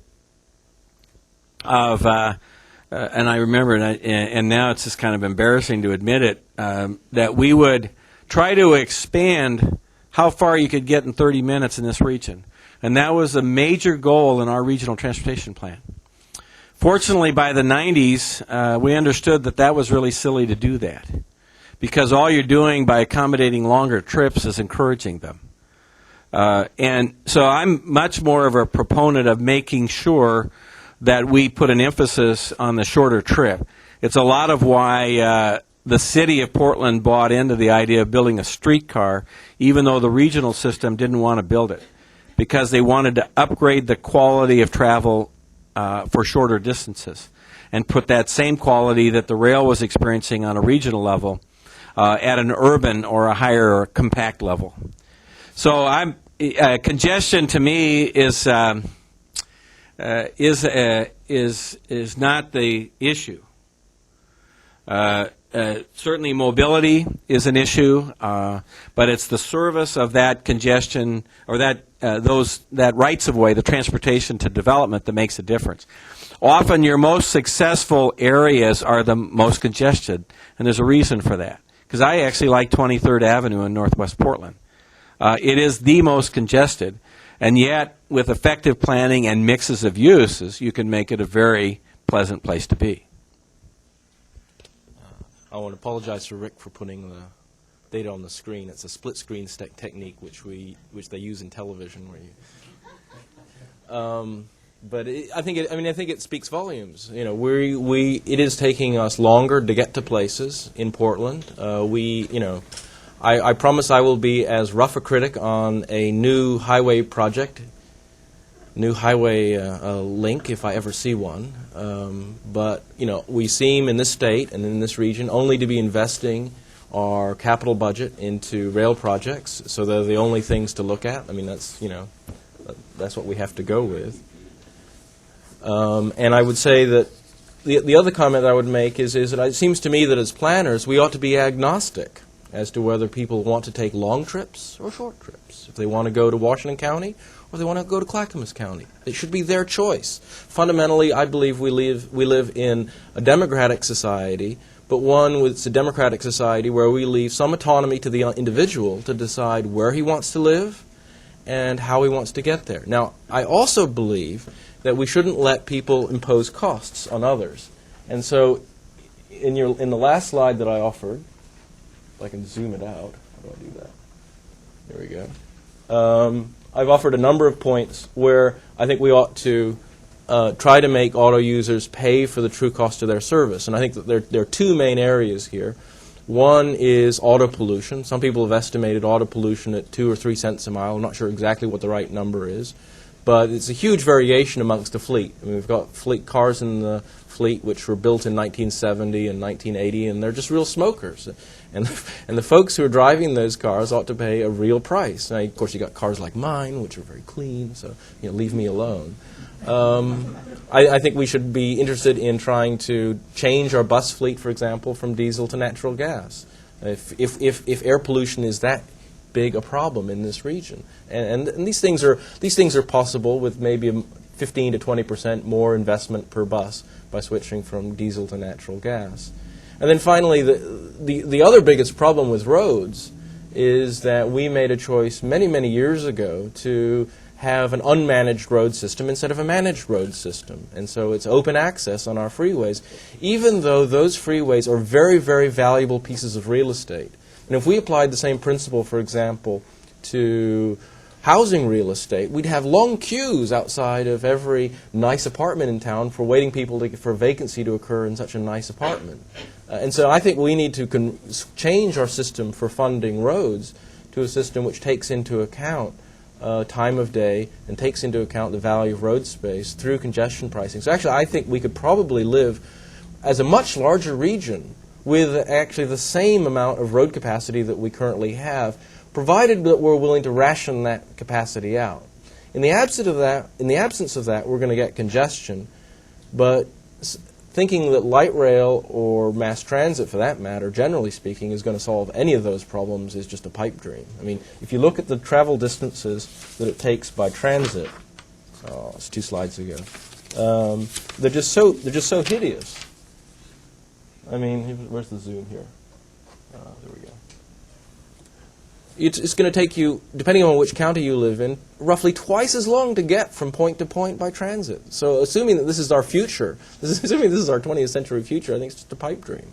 of, and I remember, and now it's just kind of embarrassing to admit it, that we would try to expand how far you could get in 30 minutes in this region. And that was a major goal in our regional transportation plan. Fortunately, by the 90s, we understood that that was really silly to do that, because all you're doing by accommodating longer trips is encouraging them. And so I'm much more of a proponent of making sure that we put an emphasis on the shorter trip. It's a lot of why the city of Portland bought into the idea of building a streetcar, even though the regional system didn't want to build it, because they wanted to upgrade the quality of travel for shorter distances and put that same quality that the rail was experiencing on a regional level at an urban or a higher compact level. So congestion to me is not the issue. Certainly mobility is an issue, but it's the service of that congestion or that rights of way, the transportation to development, that makes a difference. Often your most successful areas are the most congested, and there's a reason for that. Because I actually like 23rd Avenue in Northwest Portland. It is the most congested, and yet with effective planning and mixes of uses, you can make it a very pleasant place to be. I want to apologize to Rick for putting the data on the screen. It's a split screen technique which they use in television. Where you, but I think it speaks volumes. You know, it is taking us longer to get to places in Portland. I promise I will be as rough a critic on a new highway project, new highway link if I ever see one. But we seem in this state and in this region only to be investing our capital budget into rail projects, so they're the only things to look at. I mean, that's what we have to go with. And I would say that the other comment that I would make is that it seems to me that as planners we ought to be agnostic as to whether people want to take long trips or short trips. If they want to go to Washington County or they want to go to Clackamas County, it should be their choice. Fundamentally, I believe we live in a democratic society, but one with a democratic society where we leave some autonomy to the individual to decide where he wants to live and how he wants to get there. Now, I also believe that we shouldn't let people impose costs on others. And so in the last slide that I offered, if I can zoom it out, how do I do that? There we go. I've offered a number of points where I think we ought to try to make auto users pay for the true cost of their service. And I think that there are two main areas here. One is auto pollution. Some people have estimated auto pollution at 2 or 3 cents a mile. I'm not sure exactly what the right number is. But it's a huge variation amongst the fleet. I mean, we've got cars in the fleet which were built in 1970 and 1980, and they're just real smokers. And the folks who are driving those cars ought to pay a real price. Now, of course, you got cars like mine, which are very clean, so leave me alone. I think we should be interested in trying to change our bus fleet, for example, from diesel to natural gas. If air pollution is that big a problem in this region, and these things are possible with maybe 15 to 20% more investment per bus by switching from diesel to natural gas. And then finally, the other biggest problem with roads is that we made a choice many years ago to have an unmanaged road system instead of a managed road system. And so it's open access on our freeways, even though those freeways are very valuable pieces of real estate. And if we applied the same principle, for example, to housing real estate, we'd have long queues outside of every nice apartment in town for waiting people for a vacancy to occur in such a nice apartment. And so I think we need to change our system for funding roads to a system which takes into account time of day and takes into account the value of road space through congestion pricing. So actually I think we could probably live as a much larger region with actually the same amount of road capacity that we currently have, provided that we're willing to ration that capacity out. In the absence of that, we're going to get congestion, but thinking that light rail or mass transit, for that matter, generally speaking, is going to solve any of those problems is just a pipe dream. I mean, if you look at the travel distances that it takes by transit, it's 2 slides ago, they're just so hideous. I mean, where's the zoom here? There we go. It's going to take you, depending on which county you live in, roughly twice as long to get from point to point by transit. So assuming that this is our future, assuming this is our 20th century future, I think it's just a pipe dream.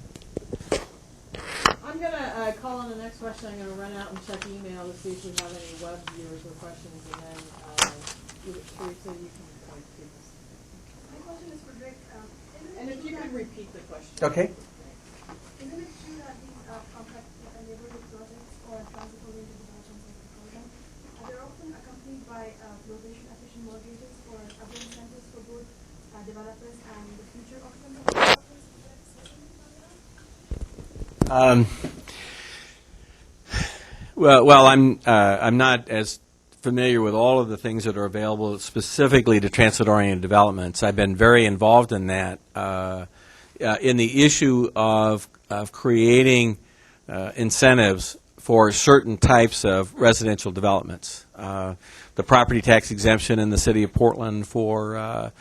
I'm going to call on the next question. I'm going to run out and check email to see if we have any web viewers with questions, and then give it to you so you can point to this. My question is for Rick. And if you could repeat the question. Okay. Isn't it true that these complex neighborhood projects or transit-oriented developments like the program, they're often accompanied by location-efficient mortgages or other incentives for both developers and the future occupants of the developers? Well, I'm not as familiar with all of the things that are available specifically to transit-oriented developments. I've been very involved in that in the issue of creating incentives for certain types of residential developments. The property tax exemption in the city of Portland for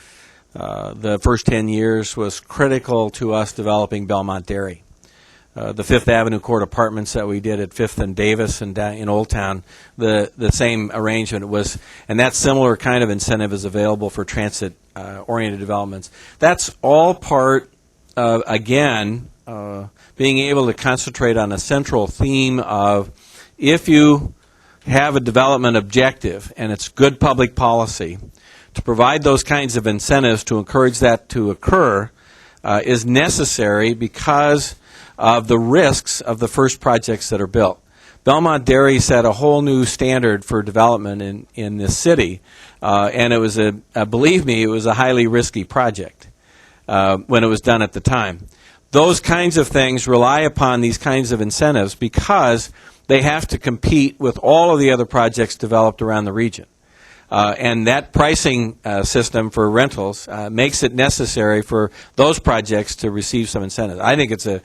the first 10 years was critical to us developing Belmont Dairy. The Fifth Avenue Court Apartments that we did at Fifth and Davis and in Old Town, the same arrangement was, and that similar kind of incentive is available for transit-oriented developments. That's all part of, again, being able to concentrate on a central theme of if you have a development objective and it's good public policy, to provide those kinds of incentives to encourage that to occur is necessary because of the risks of the first projects that are built. Belmont Dairy set a whole new standard for development in this city, and it was believe me, it was a highly risky project when it was done at the time. Those kinds of things rely upon these kinds of incentives because they have to compete with all of the other projects developed around the region. And that pricing system for rentals makes it necessary for those projects to receive some incentives. I think it's a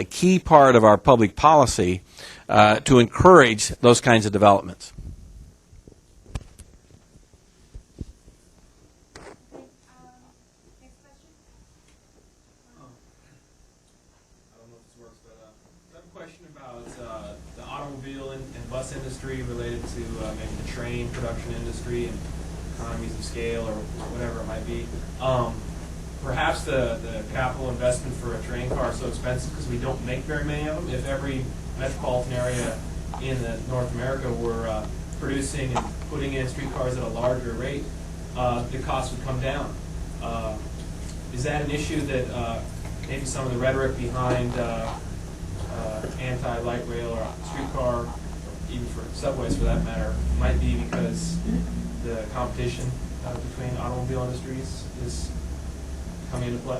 key part of our public policy to encourage those kinds of developments. Next question? I don't know if this works, but I have a question about the automobile and bus industry related to maybe the train production industry and economies of scale or whatever it might be. Perhaps the capital investment for a train car is so expensive because we don't make very many of them. If every metropolitan area in North America were producing and putting in streetcars at a larger rate, the cost would come down. Is that an issue that maybe some of the rhetoric behind anti-light rail or streetcar, even for subways for that matter, might be because the competition between automobile industries is coming into play?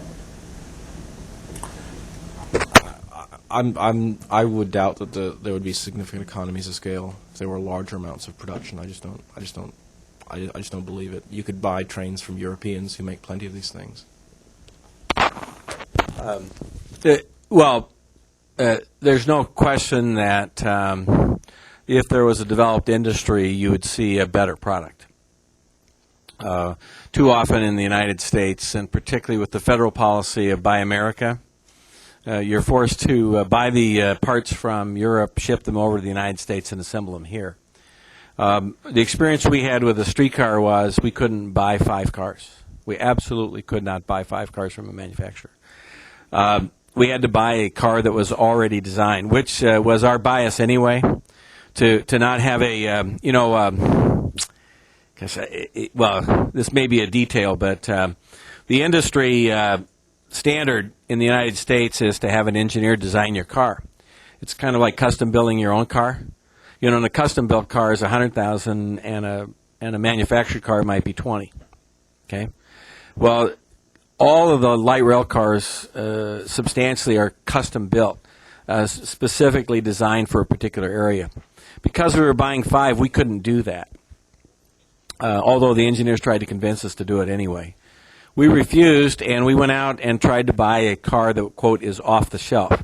I would doubt that there would be significant economies of scale if there were larger amounts of production. I just don't believe it. You could buy trains from Europeans who make plenty of these things. There's no question that if there was a developed industry, you would see a better product. Too often in the United States, and particularly with the federal policy of Buy America, you're forced to buy the parts from Europe, ship them over to the United States, and assemble them here. The experience we had with a streetcar was we couldn't buy 5 cars. We absolutely could not buy 5 cars from a manufacturer. We had to buy a car that was already designed, which was our bias anyway, to not have a, this may be a detail, but the industry standard in the United States is to have an engineer design your car. It's kind of like custom building your own car. You know, and a custom built car is $100,000, and a manufactured car might be $20,000. Okay, well, all of the light rail cars substantially are custom built, specifically designed for a particular area. Because we were buying 5, we couldn't do that. Although the engineers tried to convince us to do it anyway. We refused, and we went out and tried to buy a car that, quote, is off the shelf.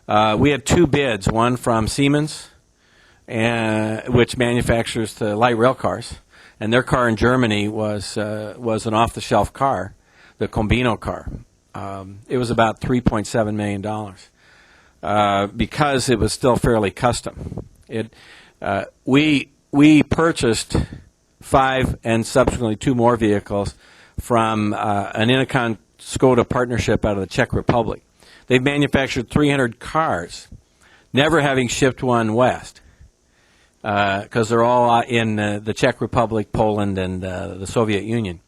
We had 2 bids, one from Siemens, which manufactures the light rail cars, and their car in Germany was an off-the-shelf car, the Combino car. It was about $3.7 million because it was still fairly custom. We purchased 5 and subsequently 2 more vehicles from an Innoconn Skoda partnership out of the Czech Republic. They've manufactured 300 cars, never having shipped one west, because they're all in the Czech Republic, Poland, and the Soviet Union.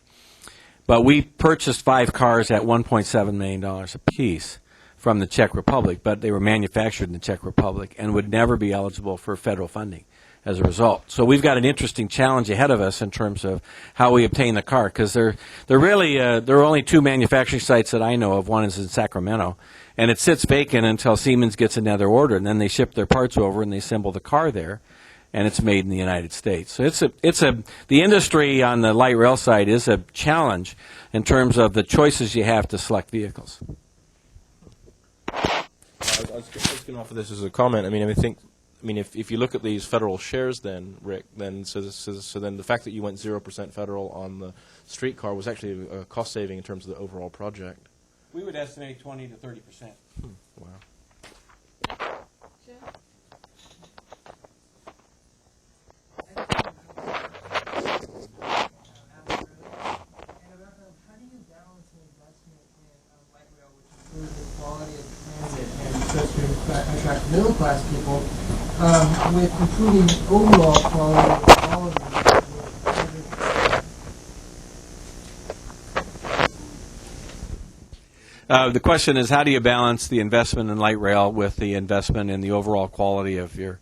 But we purchased 5 cars at $1.7 million apiece from the Czech Republic, but they were manufactured in the Czech Republic and would never be eligible for federal funding as a result. So we've got an interesting challenge ahead of us in terms of how we obtain the car, because there are only 2 manufacturing sites that I know of. One is in Sacramento, and it sits vacant until Siemens gets another order, and then they ship their parts over and they assemble the car there. and it's made in the United States. So the industry on the light rail side is a challenge in terms of the choices you have to select vehicles. I was just going to offer this as a comment. I think if you look at these federal shares, then Rick, then so then the fact that you went 0% federal on the streetcar was actually a cost saving in terms of the overall project. We would estimate 20 to 30%. Wow. Jim? How do you balance the investment in light rail, which improves the quality of transit and starts to attract middle-class people, with improving overall quality of all of them? The question is, how do you balance the investment in light rail with the investment in the overall quality of your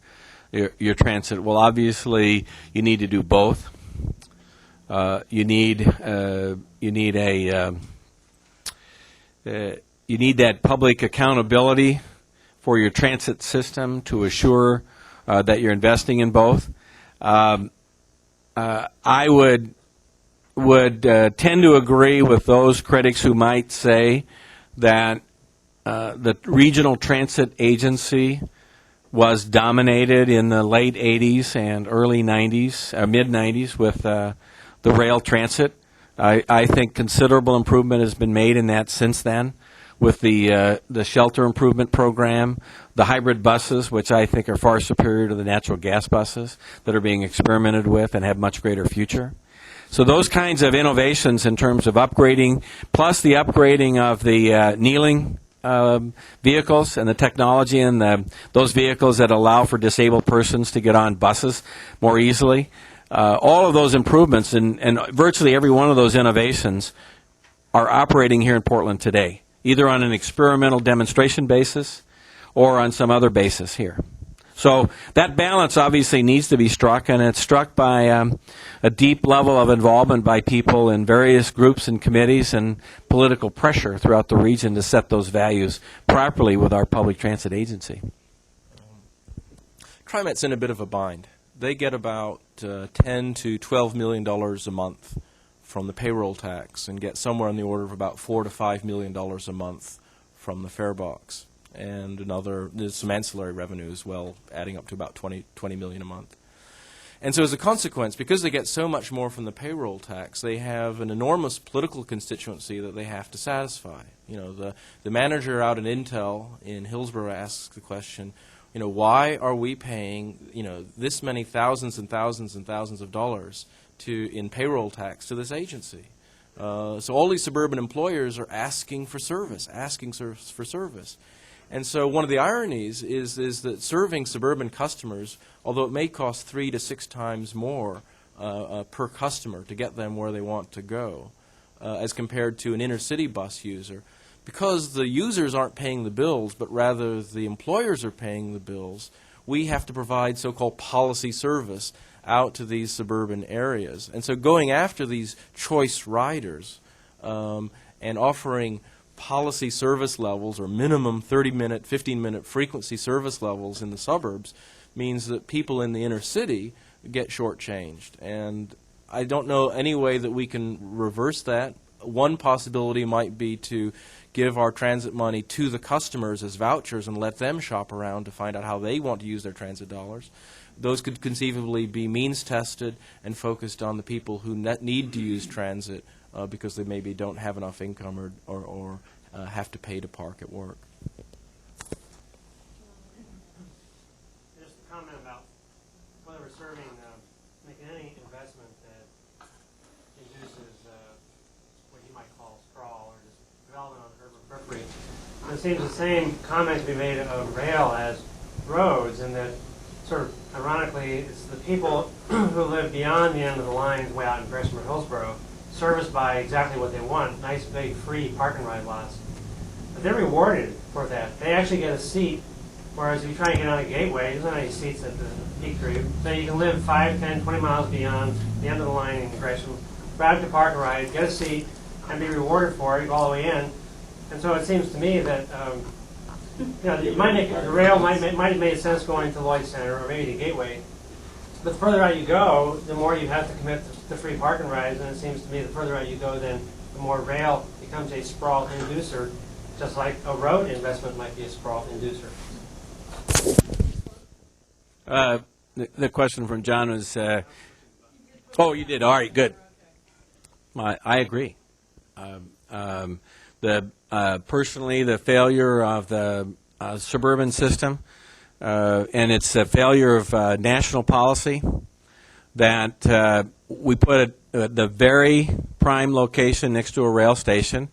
transit? Well, obviously, you need to do both. You need that public accountability for your transit system to assure that you're investing in both. I would tend to agree with those critics who might say that the regional transit agency was dominated in the late 80s and early 90s, mid-90s with the rail transit. I think considerable improvement has been made in that since then with the shelter improvement program, the hybrid buses, which I think are far superior to the natural gas buses that are being experimented with and have much greater future. So those kinds of innovations in terms of upgrading, plus the upgrading of the kneeling vehicles and the technology and those vehicles that allow for disabled persons to get on buses more easily, all of those improvements and virtually every one of those innovations are operating here in Portland today, either on an experimental demonstration basis or on some other basis here. So that balance obviously needs to be struck, and it's struck by a deep level of involvement by people in various groups and committees and political pressure throughout the region to set those values properly with our public transit agency. TriMet's in a bit of a bind. They get about $10 to $12 million a month from the payroll tax and get somewhere in the order of about $4 to $5 million a month from the fare box. And there's some ancillary revenue as well, adding up to about $20 million a month. And so as a consequence, because they get so much more from the payroll tax, they have an enormous political constituency that they have to satisfy. The manager out at Intel in Hillsborough asks the question, why are we paying, this many thousands and thousands and thousands of dollars in payroll tax to this agency? So all these suburban employers are asking for service. And so one of the ironies is that serving suburban customers, although it may cost 3 to 6 times more per customer to get them where they want to go, as compared to an inner city bus user, because the users aren't paying the bills, but rather the employers are paying the bills, we have to provide so-called policy service out to these suburban areas. And so going after these choice riders and offering policy service levels or minimum 30-minute, 15-minute frequency service levels in the suburbs means that people in the inner city get shortchanged. And I don't know any way that we can reverse that. One possibility might be to give our transit money to the customers as vouchers and let them shop around to find out how they want to use their transit dollars. Those could conceivably be means tested and focused on the people who need to use transit because they maybe don't have enough income or have to pay to park at work. Just a comment about whether we're making any investment that induces what you might call sprawl or just development on the urban periphery. And it seems the same comment to be made of rail as roads, and that sort of ironically it's the people who live beyond the end of the line way out in Gresham or Hillsborough, serviced by exactly what they want, nice big free park and ride lots. But they're rewarded for that. They actually get a seat, whereas if you try to get on a gateway, there's not any seats at the peak group. So you can live 5, 10, 20 miles beyond the end of the line in Gresham, grab the park and ride, get a seat, and be rewarded for it, go all the way in. And so it seems to me that the rail might have made sense going to Lloyd Center or maybe the Gateway the further out you go, the more you have to commit to free parking rides, and it seems to me the further out you go, then the more rail becomes a sprawl inducer, just like a road investment might be a sprawl inducer. The question from John was, oh, you did. All right, good. I agree. Personally, the failure of the suburban system, and it's a failure of national policy that we put the very prime location next to a rail station.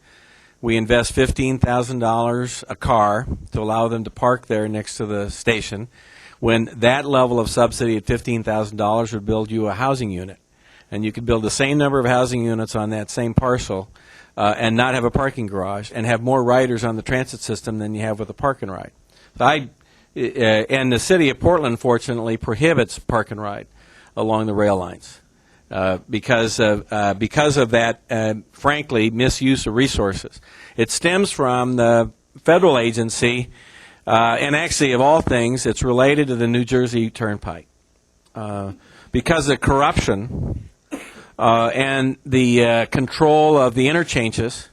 We invest $15,000 a car to allow them to park there next to the station, when that level of subsidy at $15,000 would build you a housing unit. And you could build the same number of housing units on that same parcel and not have a parking garage and have more riders on the transit system than you have with a park and ride. And the city of Portland, fortunately, prohibits park and ride along the rail lines because of that, frankly, misuse of resources. It stems from the federal agency, and actually, of all things, it's related to the New Jersey Turnpike. Because of corruption and the control of the interchanges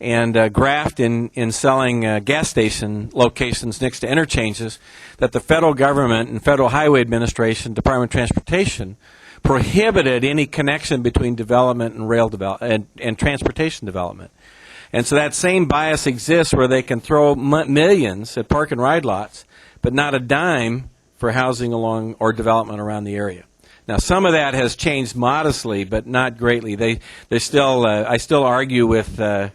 and graft in selling gas station locations next to interchanges, that the federal government and Federal Highway Administration, Department of Transportation, prohibited any connection between development and rail and transportation development. And so that same bias exists where they can throw millions at park and ride lots, but not a dime for housing along or development around the area. Now, some of that has changed modestly, but not greatly. They still, I still argue with the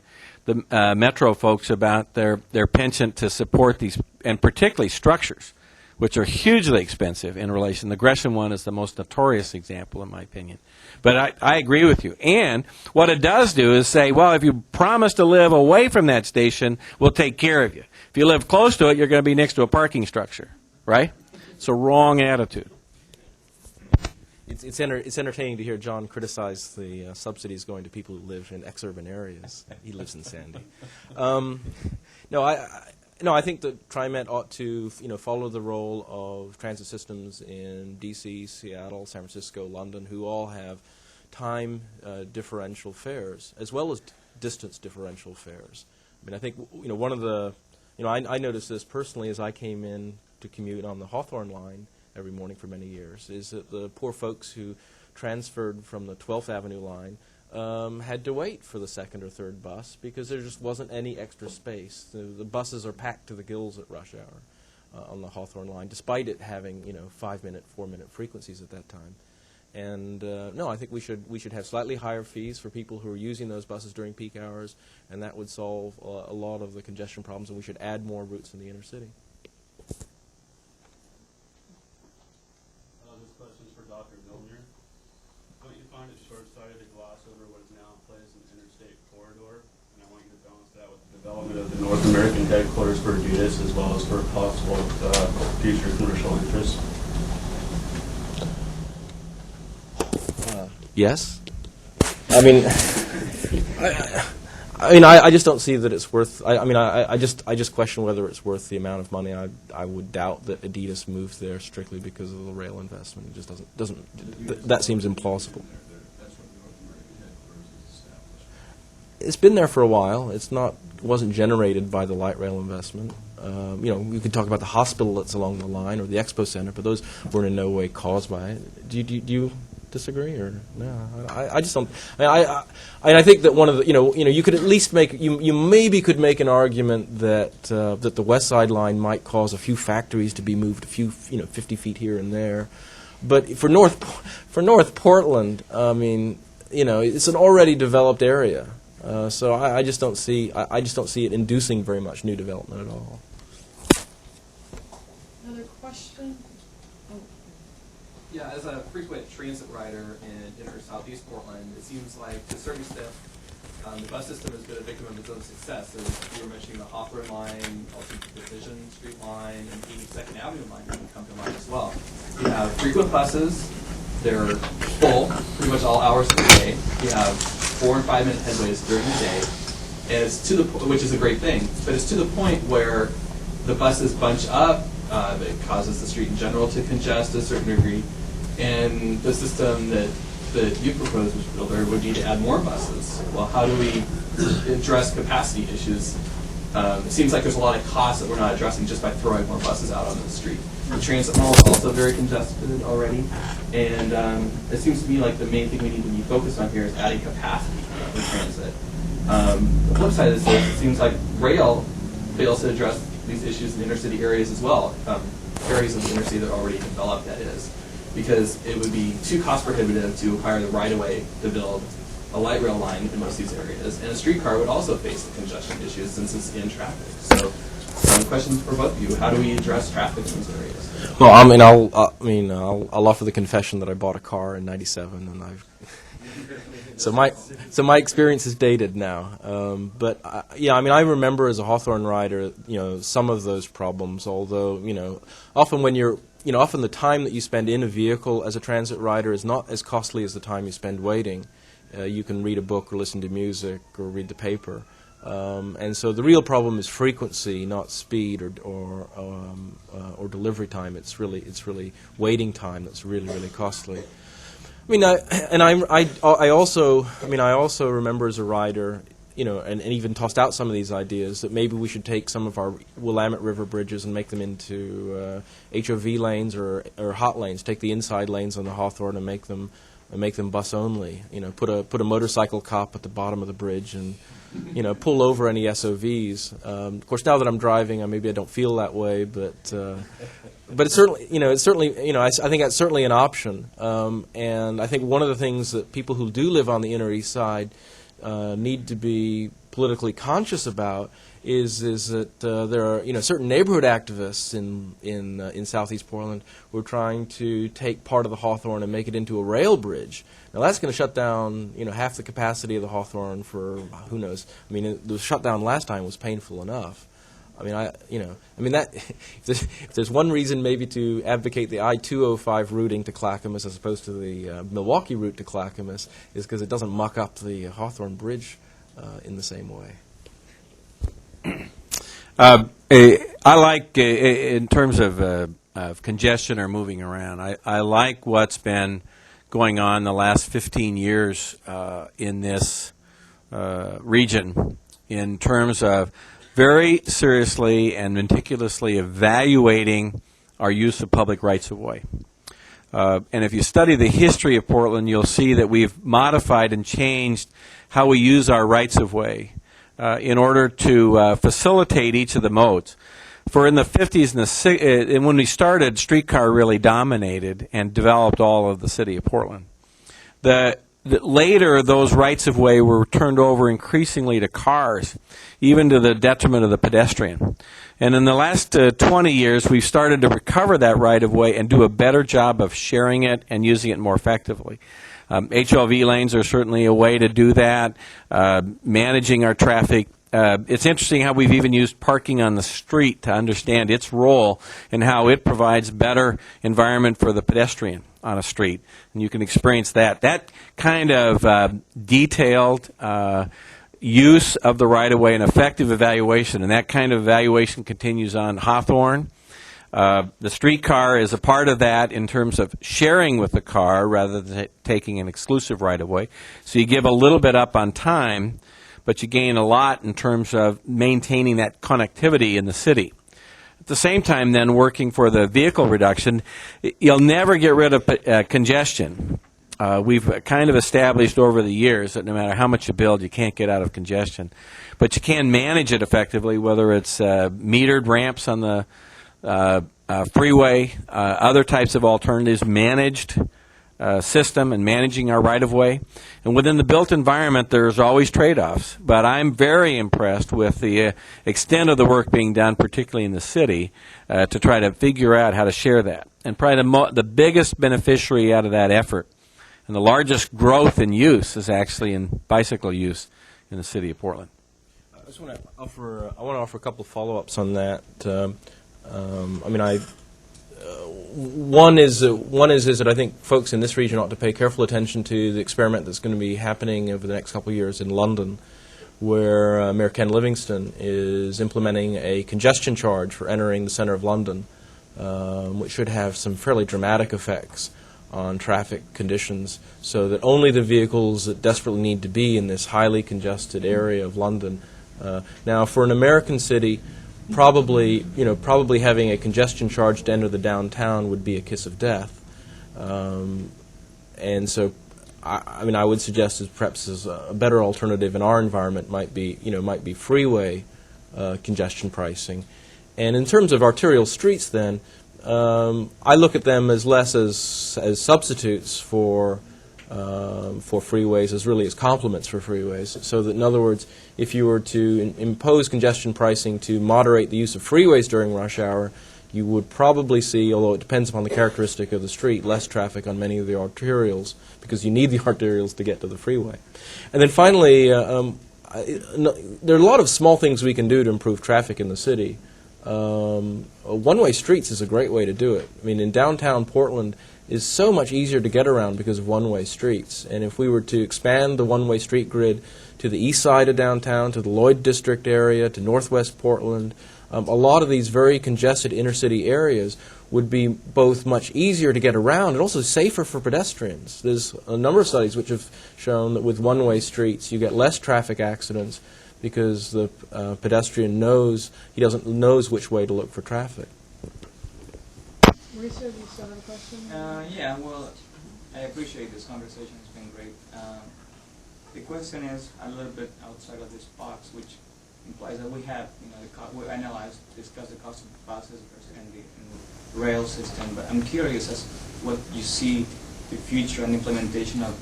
Metro folks about their penchant to support these, and particularly structures, which are hugely expensive in relation. The Gresham one is the most notorious example, in my opinion. But I agree with you. And what it does do is say, well, if you promise to live away from that station, we'll take care of you. If you live close to it, you're going to be next to a parking structure, right? It's a wrong attitude. It's entertaining to hear John criticize the subsidies going to people who live in exurban areas. He lives in Sandy. I think that TriMet ought to, follow the role of transit systems in D.C., Seattle, San Francisco, London, who all have time differential fares as well as distance differential fares. I mean, I think one of the, I noticed this personally as I came in to commute on the Hawthorne line every morning for many years, is that the poor folks who transferred from the 12th Avenue line had to wait for the second or third bus because there just wasn't any extra space. The buses are packed to the gills at rush hour on the Hawthorne line, despite it having 5-minute, 4-minute frequencies at that time. And no, I think we should have slightly higher fees for people who are using those buses during peak hours, and that would solve a lot of the congestion problems. And we should add more routes in the inner city. This question is for Dr. Mildner. Don't you find it short-sighted to gloss over what is now in place in the interstate corridor? And I want you to balance that with the development of the North American headquarters for Adidas as well as for possible future commercial interests. Yes. I just don't see that it's worth. I just question whether it's worth the amount of money. I would doubt that Adidas moved there strictly because of the rail investment. It just doesn't. That seems implausible. It's been there for a while. It wasn't generated by the light rail investment. You could talk about the hospital that's along the line or the expo center, but those were in no way caused by it. Do you disagree or no? I just don't. I think that one of the you could at least make you maybe could make an argument that that the West Side line might cause a few factories to be moved a few 50 feet here and there, but for North Portland, it's an already developed area, so I just don't see it inducing very much new development at all. Another question? Yeah, as a frequent transit rider in inner southeast Portland, it seems like to a certain extent the bus system has been a victim of its own success. As you were mentioning, the Hawthorne line, also the Division Street line, and 82nd Avenue line even come to mind as well. You have frequent buses, they're full pretty much all hours of the day. You have 4 and 5 minute headways during the day, and it's to the which is a great thing, but it's to the point where the buses bunch up. It causes the street in general to congest to a certain degree. And the system that you propose, Mr. Builder, would be to add more buses. Well, how do we address capacity issues? It seems like there's a lot of costs that we're not addressing just by throwing more buses out on the street. The transit mall is also very congested already, and it seems to me like the main thing we need to be focused on here is adding capacity for transit. The flip side of this is it seems like rail fails to address these issues in inner city areas as well. Areas of the inner city that are already developed, that is, because it would be too cost prohibitive to acquire the right-of-way to build a light rail line in most of these areas, and a streetcar would also face the congestion issues since it's in traffic. So, questions for both of you: how do we address traffic in these areas? Well, I'll offer the confession that I bought a car in '97, and so my experience is dated now. But yeah, I remember as a Hawthorne rider, some of those problems. Although often the time that you spend in a vehicle as a transit rider is not as costly as the time you spend waiting. You can read a book or listen to music or read the paper. And so the real problem is frequency, not speed or delivery time. It's really waiting time that's really costly. I also remember as a rider, and even tossed out some of these ideas that maybe we should take some of our Willamette River bridges and make them into HOV lanes or hot lanes. Take the inside lanes on the Hawthorne and make them bus only. Put a motorcycle cop at the bottom of the bridge and pull over any SOVs. Of course, now that I'm driving, maybe I don't feel that way, but it's certainly I think that's certainly an option. And I think one of the things that people who do live on the Inner East Side need to be politically conscious about is that there are certain neighborhood activists in Southeast Portland who are trying to take part of the Hawthorne and make it into a rail bridge. Now that's going to shut down half the capacity of the Hawthorne for who knows. The shutdown last time was painful enough. If there's one reason maybe to advocate the I-205 routing to Clackamas as opposed to the Milwaukee route to Clackamas is because it doesn't muck up the Hawthorne Bridge in the same way. I like, in terms of congestion or moving around, I like what's been going on the last 15 years in this region in terms of very seriously and meticulously evaluating our use of public rights-of-way. And if you study the history of Portland, you'll see that we've modified and changed how we use our rights-of-way in order to facilitate each of the modes. For in the 50s and when we started, streetcar really dominated and developed all of the city of Portland. Later, those rights-of-way were turned over increasingly to cars, even to the detriment of the pedestrian. And in the last 20 years, we've started to recover that right-of-way and do a better job of sharing it and using it more effectively. HOV lanes are certainly a way to do that, managing our traffic. It's interesting how we've even used parking on the street to understand its role and how it provides better environment for the pedestrian on a street. And you can experience that. That kind of detailed use of the right-of-way and effective evaluation, and that kind of evaluation continues on Hawthorne. The streetcar is a part of that in terms of sharing with the car rather than taking an exclusive right-of-way. So you give a little bit up on time, but you gain a lot in terms of maintaining that connectivity in the city. At the same time, then, working for the vehicle reduction, you'll never get rid of congestion. We've kind of established over the years that no matter how much you build, you can't get out of congestion. But you can manage it effectively, whether it's metered ramps on the freeway, other types of alternatives, managed system and managing our right-of-way. And within the built environment, there's always trade-offs. But I'm very impressed with the extent of the work being done, particularly in the city, to try to figure out how to share that. And probably the biggest beneficiary out of that effort and the largest growth in use is actually in bicycle use in the city of Portland. I just want to offer a couple of follow-ups on that. One is that I think folks in this region ought to pay careful attention to the experiment that's going to be happening over the next couple of years in London, where Mayor Ken Livingstone is implementing a congestion charge for entering the center of London, which should have some fairly dramatic effects on traffic conditions so that only the vehicles that desperately need to be in this highly congested area of London. Now, for an American city, probably having a congestion charge to enter the downtown would be a kiss of death. And so, I would suggest as perhaps as a better alternative in our environment might be freeway congestion pricing. And in terms of arterial streets, then, I look at them as less as substitutes for freeways, as really as complements for freeways. So that, in other words, if you were to impose congestion pricing to moderate the use of freeways during rush hour, you would probably see, although it depends upon the characteristic of the street, less traffic on many of the arterials, because you need the arterials to get to the freeway. And then finally, there are a lot of small things we can do to improve traffic in the city. One-way streets is a great way to do it. I mean, in downtown Portland, is so much easier to get around because of one-way streets. And if we were to expand the one-way street grid to the east side of downtown, to the Lloyd District area, to northwest Portland, a lot of these very congested inner-city areas would be both much easier to get around and also safer for pedestrians. There's a number of studies which have shown that with one-way streets you get less traffic accidents because the pedestrian knows which way to look for traffic. Mauricio, do you still have a question? Yeah, well, I appreciate this conversation. It's been great. The question is a little bit outside of this box, which implies that we have, we discussed the cost of buses and the rail system. But I'm curious as what you see the future and implementation of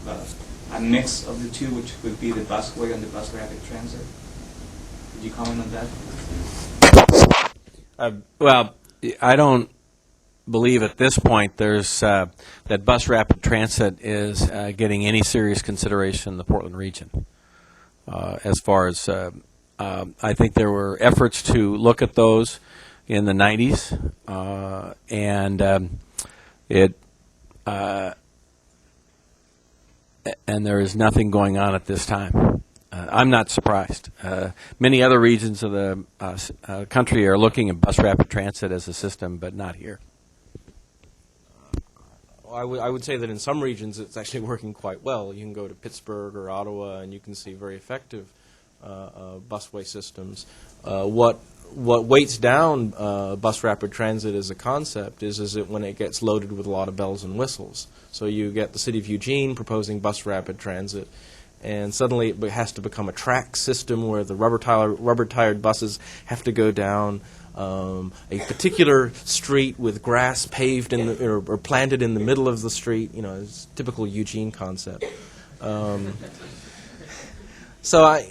a mix of the two, which would be the busway and the bus rapid transit. Could you comment on that? Well, I don't believe at this point there's that bus rapid transit is getting any serious consideration in the Portland region. As far as I think there were efforts to look at those in the 90s, and there is nothing going on at this time. I'm not surprised. Many other regions of the country are looking at bus rapid transit as a system, but not here. I would say that in some regions it's actually working quite well. You can go to Pittsburgh or Ottawa and you can see very effective busway systems. What weights down bus rapid transit as a concept is it when it gets loaded with a lot of bells and whistles. So you get the city of Eugene proposing bus rapid transit, and suddenly it has to become a track system where the rubber-tired buses have to go down a particular street with grass paved or planted in the middle of the street. It's typical Eugene concept. So I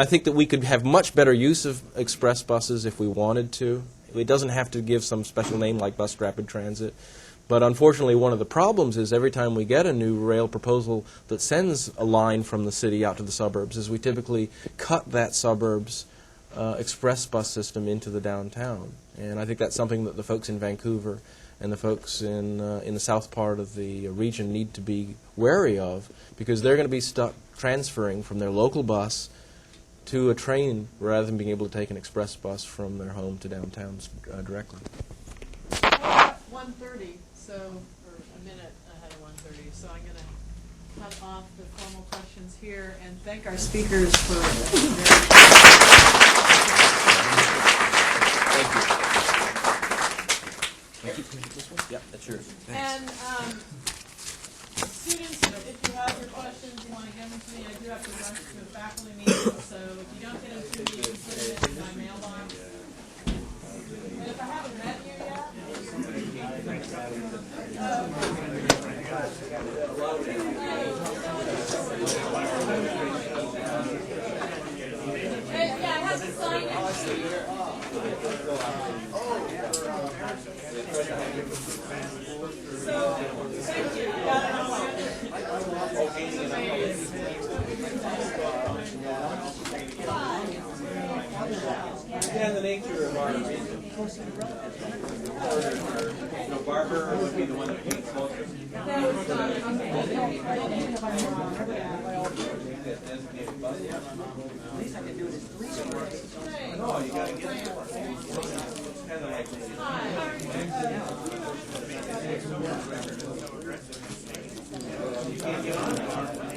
think that we could have much better use of express buses if we wanted to. It doesn't have to give some special name like bus rapid transit. But unfortunately, one of the problems is every time we get a new rail proposal that sends a line from the city out to the suburbs, is we typically cut that suburb's express bus system into the downtown. And I think that's something that the folks in Vancouver and the folks in the south part of the region need to be wary of, because they're going to be stuck transferring from their local bus to a train rather than being able to take an express bus from their home to downtown directly. 1:30, so or a minute ahead of 1:30. So I'm going to cut off the formal questions here and thank our speakers for Thank you. This one? Yeah, that's yours. And students, if you have your questions, you want to give them to me. I do have to rush to a faculty meeting, so if you don't get them to me, you can put it in my mailbox. And if I haven't met you yet, yeah, it has a sign next to it. So, thank you. And the nature of our barber would be the one that paints closest. No, you got to get it. It's kind of like so much.